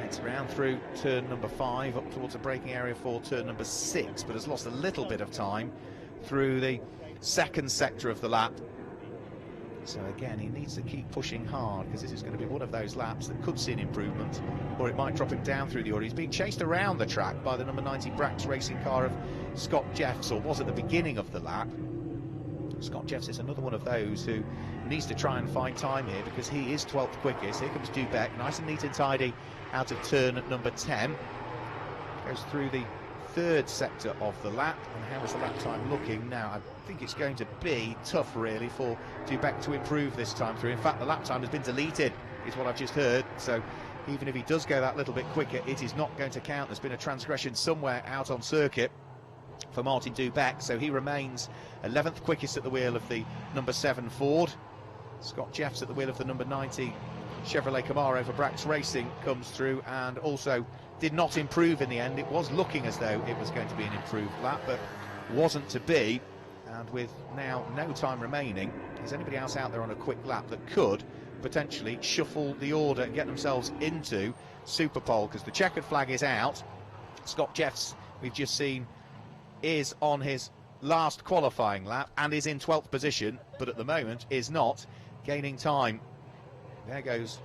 It's round through turn number 5 up towards the braking area for turn number 6, but has lost a little bit of time through the second sector of the lap. So again, he needs to keep pushing hard, because this is going to be one of those laps that could see an improvement, or it might drop him down through the order. He's being chased around the track by the number 90 Brax racing car of Scott Jeffs, or was at the beginning of the lap. Scott Jeffs is another one of those who needs to try and find time here, because he is 12th quickest. Here comes Dubeck, nice and neat and tidy out of turn at number 10. Goes through the third sector of the lap, and how is the lap time looking now? I think it's going to be tough really for Dubeck to improve this time through. In fact, the lap time has been deleted, is what I've just heard, so even if he does go that little bit quicker, it is not going to count. There's been a transgression somewhere out on circuit for Martin Dubeck, so he remains 11th quickest at the wheel of the number 7 Ford. Scott Jeffs at the wheel of the number 90 Chevrolet Camaro for Brax Racing comes through, and also did not improve in the end. It was looking as though it was going to be an improved lap, but wasn't to be. And with now no time remaining, is anybody else out there on a quick lap that could potentially shuffle the order and get themselves into Super Pole? Because the checkered flag is out. Scott Jeffs, we've just seen, is on his last qualifying lap and is in 12th position, but at the moment is not gaining time. There goes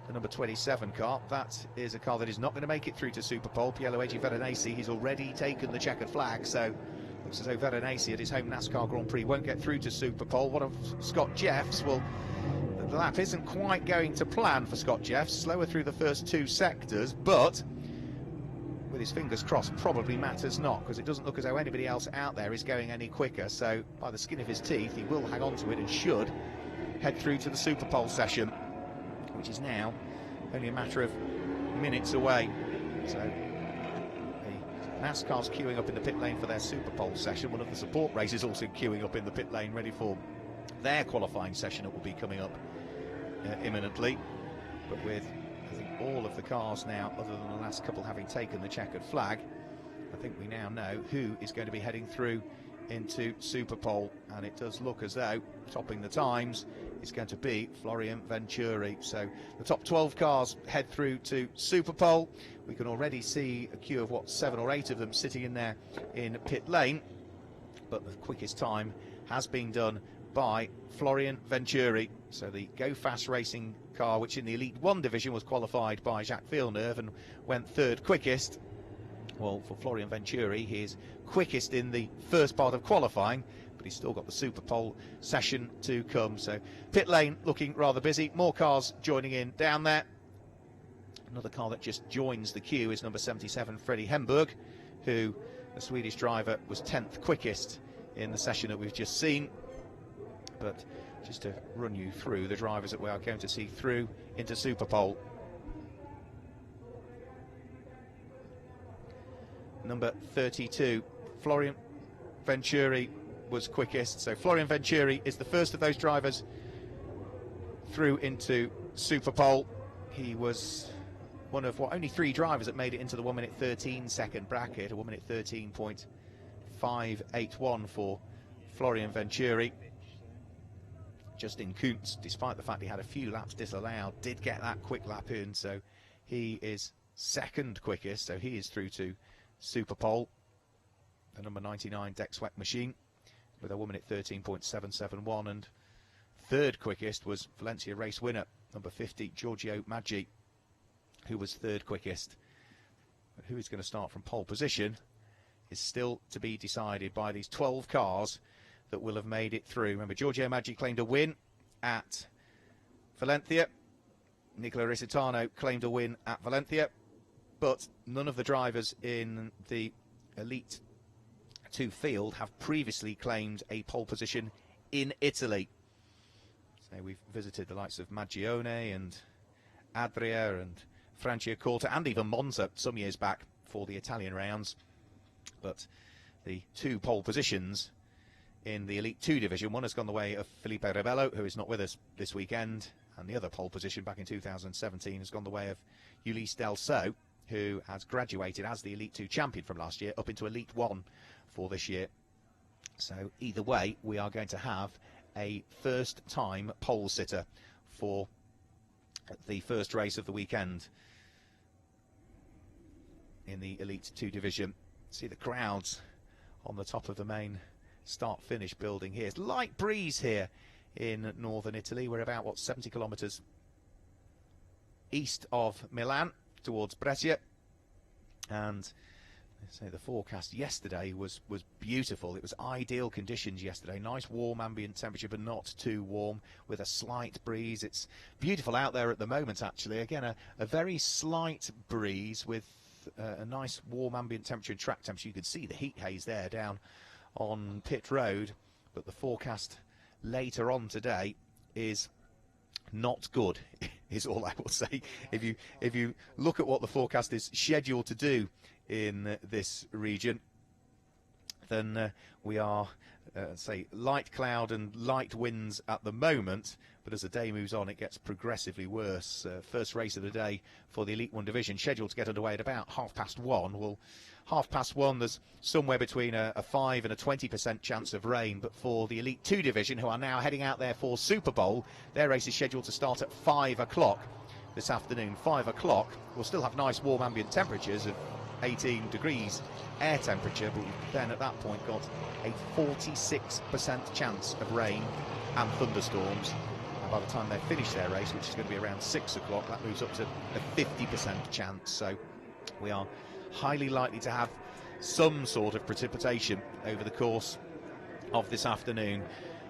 the number 27 car. That is a car that is not going to make it through to Super Pole. Pierluigi Veronese, he's already taken the checkered flag, so looks as though Veronese at his home NASCAR Grand Prix won't get through to Super Pole. One of Scott Jeffs, well, the lap isn't quite going to plan for Scott Jeffs. Slower through the first 2 sectors, but with his fingers crossed, probably matters not, because it doesn't look as though anybody else out there is going any quicker. So by the skin of his teeth, he will hang on to it and should head through to the Super Pole session, which is now only a matter of minutes away. So the NASCAR's queuing up in the pit lane for their Super Pole session. One of the support races also queuing up in the pit lane, ready for their qualifying session that will be coming up imminently. But with, I think, all of the cars now, other than the last couple having taken the checkered flag, I think we now know who is going to be heading through into Super Pole, and it does look as though topping the times is going to be Florian Venturi. So the top 12 cars head through to Super Pole. We can already see a queue of 7 or 8 of them sitting in there in pit lane, but the quickest time has been done by Florian Venturi. So the Go Fast racing car, which in the Elite 1 division was qualified by Jacques Villeneuve and went 3rd quickest, well, for Florian Venturi, he is quickest in the first part of qualifying, but he's still got the Super Pole session to come. So pit lane looking rather busy, more cars joining in down there. Another car that just joins the queue is number 77 Freddie Hemberg, who, the Swedish driver, was 10th quickest in the session that we've just seen. But just to run you through the drivers that we are going to see through into Super Pole. Number 32, Florian Venturi, was quickest. So Florian Venturi is the first of those drivers through into Super Pole. He was one of only 3 drivers that made it into the 1 minute 13 second bracket, a 1 minute 13.581 for Florian Venturi. Justin Kuntz, despite the fact he had a few laps disallowed, did get that quick lap in, so he is 2nd quickest, so he is through to Super Pole. The number 99 Deck Sweat machine with a 1 minute 13.771, and 3rd quickest was Valencia race winner number 50 Giorgio Maggi, who was 3rd quickest. But who is going to start from pole position is still to be decided by these 12 cars that will have made it through. Remember, Giorgio Maggi claimed a win at Valencia. Nicola Rocca claimed a win at Valencia, but none of the drivers in the Elite 2 field have previously claimed a pole position in Italy. So we've visited the likes of Magione and Adria and Franciacorta and even Monza some years back for the Italian rounds, but the 2 pole positions in the Elite 2 division, one has gone the way of Felipe Rebello, who is not with us this weekend, and the other pole position back in 2017 has gone the way of Ulysse Delso, who has graduated as the Elite 2 champion from last year up into Elite 1 for this year. So either way, we are going to have a first-time pole sitter for the first race of the weekend in the Elite 2 division. See the crowds on the top of the main start-finish building here. It's light breeze here in northern Italy. We're about, what, 70 kilometres east of Milan towards Brescia, and say the forecast yesterday was beautiful. It was ideal conditions yesterday. Nice warm ambient temperature, but not too warm, with a slight breeze. It's beautiful out there at the moment, actually. Again, a very slight breeze with a nice warm ambient temperature and track temperature. You can see the heat haze there down on pit road, but the forecast later on today is not good, is all I will say. If you look at what the forecast is scheduled to do in this region, then we are say light cloud and light winds at the moment, but as the day moves on it gets progressively worse. First race of the day for the Elite 1 division, scheduled to get underway at about 1:30. Well, 1:30 there's somewhere between a 5 and a 20% chance of rain, but for the Elite 2 division, who are now heading out there for Super Bowl, their race is scheduled to start at 5 o'clock this afternoon. 5 o'clock, we'll still have nice warm ambient temperatures of 18 degrees air temperature, but then at that point got a 46% chance of rain and thunderstorms. And by the time they finish their race, which is going to be around 6 o'clock, that moves up to a 50% chance. So we are highly likely to have some sort of precipitation over the course of this afternoon.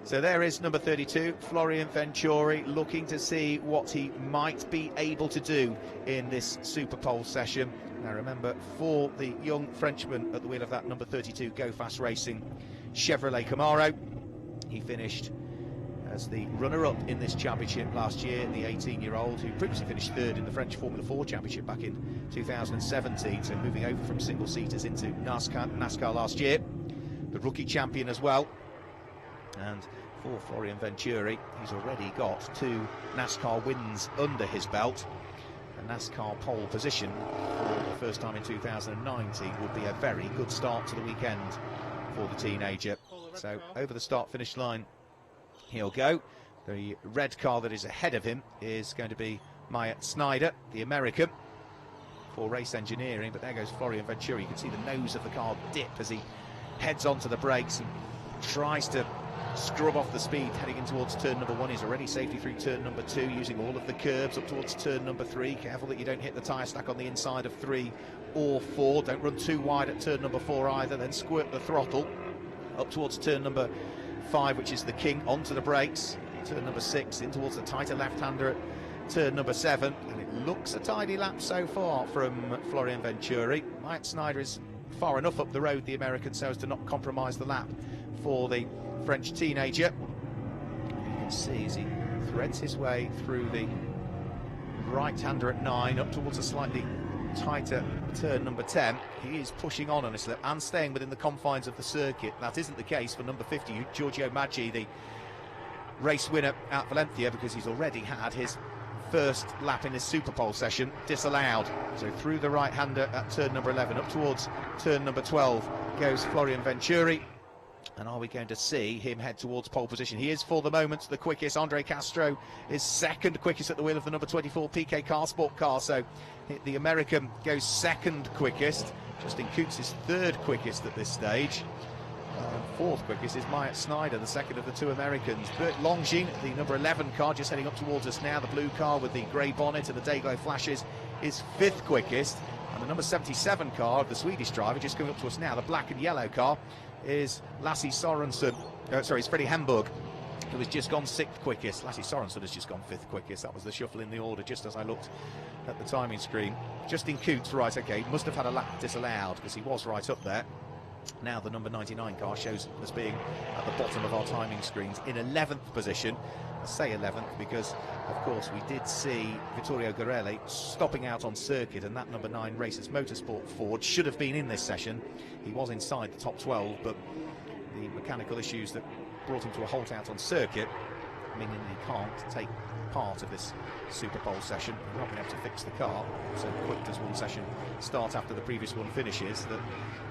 So there is number 32, Florian Venturi, looking to see what he might be able to do in this Super Pole session. Now remember, for the young Frenchman at the wheel of that number 32 Go Fast Racing Chevrolet Camaro, he finished as the runner-up in this championship last year, the 18-year-old who previously finished third in the French Formula 4 championship back in 2017, so moving over from single-seaters into NASCAR last year. The rookie champion as well. And for Florian Venturi, he's already got 2 NASCAR wins under his belt. A NASCAR pole position for the first time in 2019 would be a very good start to the weekend for the teenager. So over the start-finish line he'll go. The red car that is ahead of him is going to be Myatt Snyder, the American, for race engineering. But there goes Florian Venturi. You can see the nose of the car dip as he heads onto the brakes and tries to scrub off the speed heading in towards turn number 1. He's already safely through turn number 2, using all of the curbs up towards turn number 3. Careful that you don't hit the tyre stack on the inside of 3 or 4. Don't run too wide at turn number 4 either. Then squirt the throttle up towards turn number 5, which is the king, onto the brakes. Turn number 6 in towards the tighter left-hander at turn number 7, and it looks a tidy lap so far from Florian Venturi. Mike Snyder is far enough up the road, the American, so as to not compromise the lap for the French teenager. You can see as he threads his way through the right-hander at 9 up towards a slightly tighter turn number 10. He is pushing on a slip and staying within the confines of the circuit. That isn't the case for number 50, Giorgio Maggi, the race winner at Valencia, because he's already had his first lap in his Super Pole session disallowed. So through the right-hander at turn number 11 up towards turn number 12 goes Florian Venturi. And are we going to see him head towards pole position? He is for the moment the quickest. Andre Castro is second quickest at the wheel of the number 24 PK Car Sport car. So the American goes second quickest. Justin Coots is third quickest at this stage. Fourth quickest is Myatt Snyder, the second of the 2 Americans. Bert Longines, the number 11 car, just heading up towards us now. The blue car with the grey bonnet and the day-glow flashes is 5th quickest. And the number 77 car of the Swedish driver, just coming up to us now, the black and yellow car, is Lasse Sorensen. Sorry, it's Freddie Hemburg. who has just gone 6th quickest. Lasse Sorensen has just gone 5th quickest. That was the shuffle in the order just as I looked at the timing screen. Justin Coots, right, okay, must have had a lap disallowed because he was right up there. Now the number 99 car shows as being at the bottom of our timing screens in 11th position. I say 11th because, of course, we did see Vittorio Garelli stopping out on circuit, and that number 9 Racers Motorsport Ford should have been in this session. He was inside the top 12, but the mechanical issues that brought him to a halt out on circuit, meaning that he can't take part of this Super Pole session. We're not going to have to fix the car, so quick does one session start after the previous one finishes that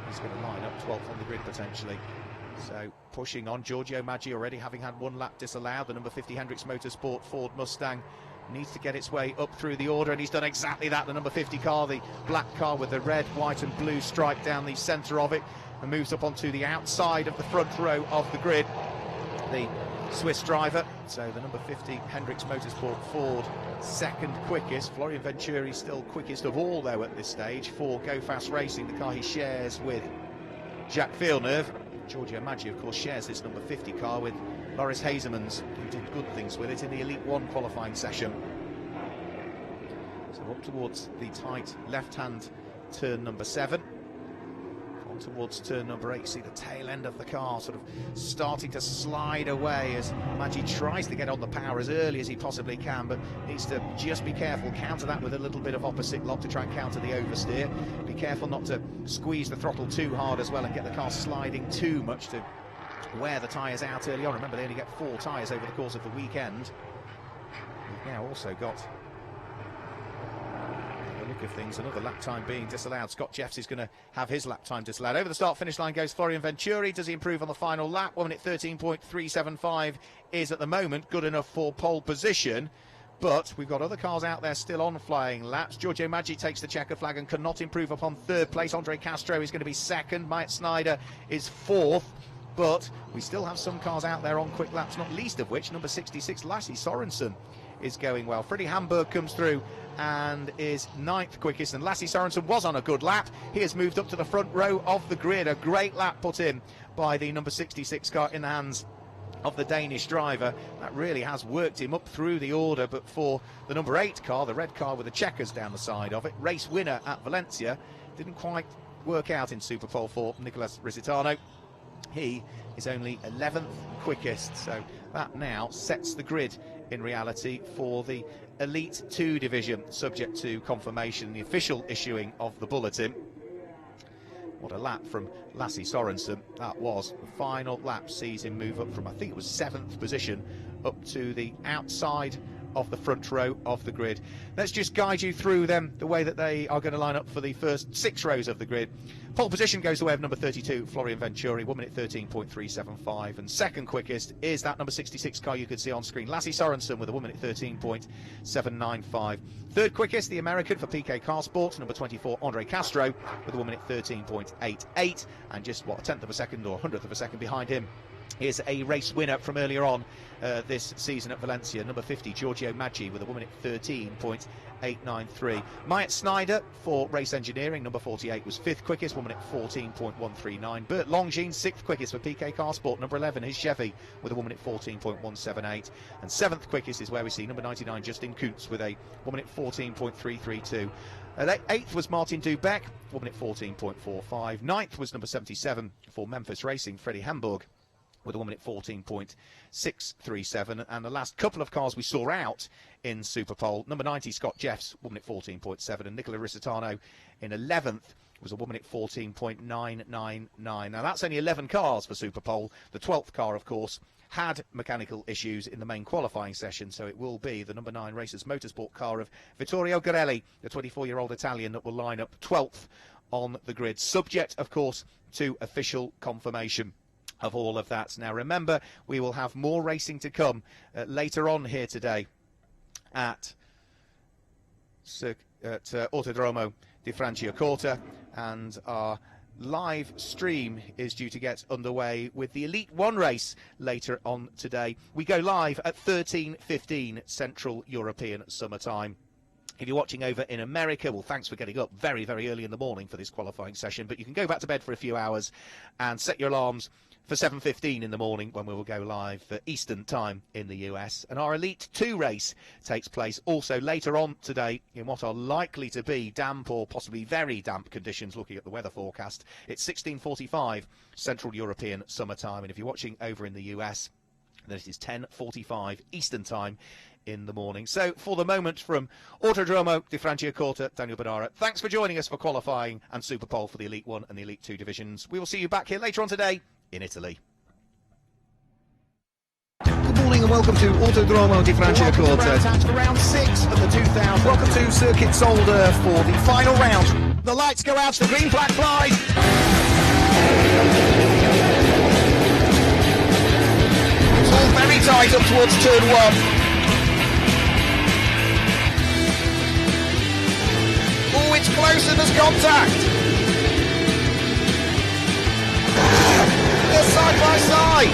he's going to line up 12th on the grid potentially. So pushing on, Giorgio Maggi already having had one lap disallowed. The number 50 Hendricks Motorsport Ford Mustang needs to get its way up through the order, and he's done exactly that. The number 50 car, the black car with the red, white and blue stripe down the centre of it, and moves up onto the outside of the front row of the grid. The Swiss driver, so the number 50 Hendricks Motorsport Ford, 2nd quickest. Florian Venturi still quickest of all though at this stage for Go Fast Racing, the car he shares with Jacques Villeneuve. Giorgio Maggi, of course, shares this number 50 car with Loris Hazemans, who did good things with it in the Elite 1 qualifying session. So up towards the tight left-hand turn number 7. On towards turn number 8, see the tail end of the car sort of starting to slide away as Maggi tries to get on the power as early as he possibly can, but needs to just be careful, counter that with a little bit of opposite lock to try and counter the oversteer. Be careful not to squeeze the throttle too hard as well and get the car sliding too much to wear the tyres out early on. Remember, they only get 4 tyres over the course of the weekend. We've now also got of things, another lap time being disallowed. Scott Jeffs is going to have his lap time disallowed. Over the start finish line goes Florian Venturi. Does he improve on the final lap? 1 minute 13.375 is at the moment good enough for pole position, but we've got other cars out there still on flying laps. Giorgio Maggi takes the checker flag and cannot improve upon 3rd place. Andre Castro is going to be 2nd. Myatt Snyder is 4th. But we still have some cars out there on quick laps, not least of which number 66 Lasse Sorensen is going well. Freddie Hamburg comes through and is 9th quickest, and Lasse Sorensen was on a good lap. He has moved up to the front row of the grid. A great lap put in by the number 66 car in the hands of the Danish driver. That really has worked him up through the order, but for the number 8 car, the red car with the checkers down the side of it, race winner at Valencia, didn't quite work out in Super Pole for Nicola Ricciardo. He is only 11th quickest, so that now sets the grid in reality for the Elite 2 division, subject to confirmation, the official issuing of the bulletin. What a lap from Lasse Sorensen that was. The final lap sees him move up from, I think it was 7th position, up to the outside of the front row of the grid. Let's just guide you through them, the way that they are going to line up for the first 6 rows of the grid. Pole position goes the way of number 32, Florian Venturi, 1 minute 13.375, and 2nd quickest is that number 66 car you could see on screen, Lasse Sorensen, with a 1 minute 13.795. 3rd quickest, the American for PK Car Sport, number 24, Andre Castro, with a 1 minute 13.88, and just, what, a 10th of a second or 100th of a second behind him is a race winner from earlier on this season at Valencia, number 50, Giorgio Maggi, with a 1 minute 13.893. Myatt Snyder for Race Engineering, number 48, was 5th quickest, 1 minute 14.139. Bert Longines, 6th quickest for PK Car Sport, number 11, his Chevy, with a 1 minute 14.178. And 7th quickest is where we see number 99, Justin Coots, with a 1 minute 14.332. 8th was Martin Dubeck, 1 minute 14.45. 9th was number 77 for Memphis Racing, Freddie Hamburg, with a 1 minute 14.637, and the last couple of cars we saw out in Super Pole, number 90 Scott Jeffs, 1 minute 14.7, and Nicola Ricciardo in 11th was a 1 minute 14.999. Now that's only 11 cars for Super Pole. The 12th car, of course, had mechanical issues in the main qualifying session, so it will be the number 9 Racers Motorsport car of Vittorio Garelli, the 24-year-old Italian, that will line up 12th on the grid, subject, of course, to official confirmation of all of that. Now remember, we will have more racing to come later on here today at Autodromo di Franciacorta, and our live stream is due to get underway with the Elite 1 race later on today. We go live at 13:15 Central European Summer Time. If you're watching over in America, well, thanks for getting up very, very early in the morning for this qualifying session, but you can go back to bed for a few hours and set your alarms for 7:15 in the morning, when we will go live for Eastern Time in the US. And our Elite 2 race takes place also later on today in what are likely to be damp or possibly very damp conditions, looking at the weather forecast. It's 16:45 Central European Summer Time, and if you're watching over in the US, then it is 10:45 Eastern Time in the morning. So for the moment, from Autodromo di Franciacorta, Daniel Badara, thanks for joining us for qualifying and Super Pole for the Elite 1 and the Elite 2 divisions. We will see you back here later on today in Italy. Good morning and welcome to Autodromo di Franciacorta. For round 6 of the 2000. Welcome to Circuit Solder for the final round. The lights go out, the green flag flies. It's all very tight up towards turn 1. Oh, it's close and there's contact. They're side by side.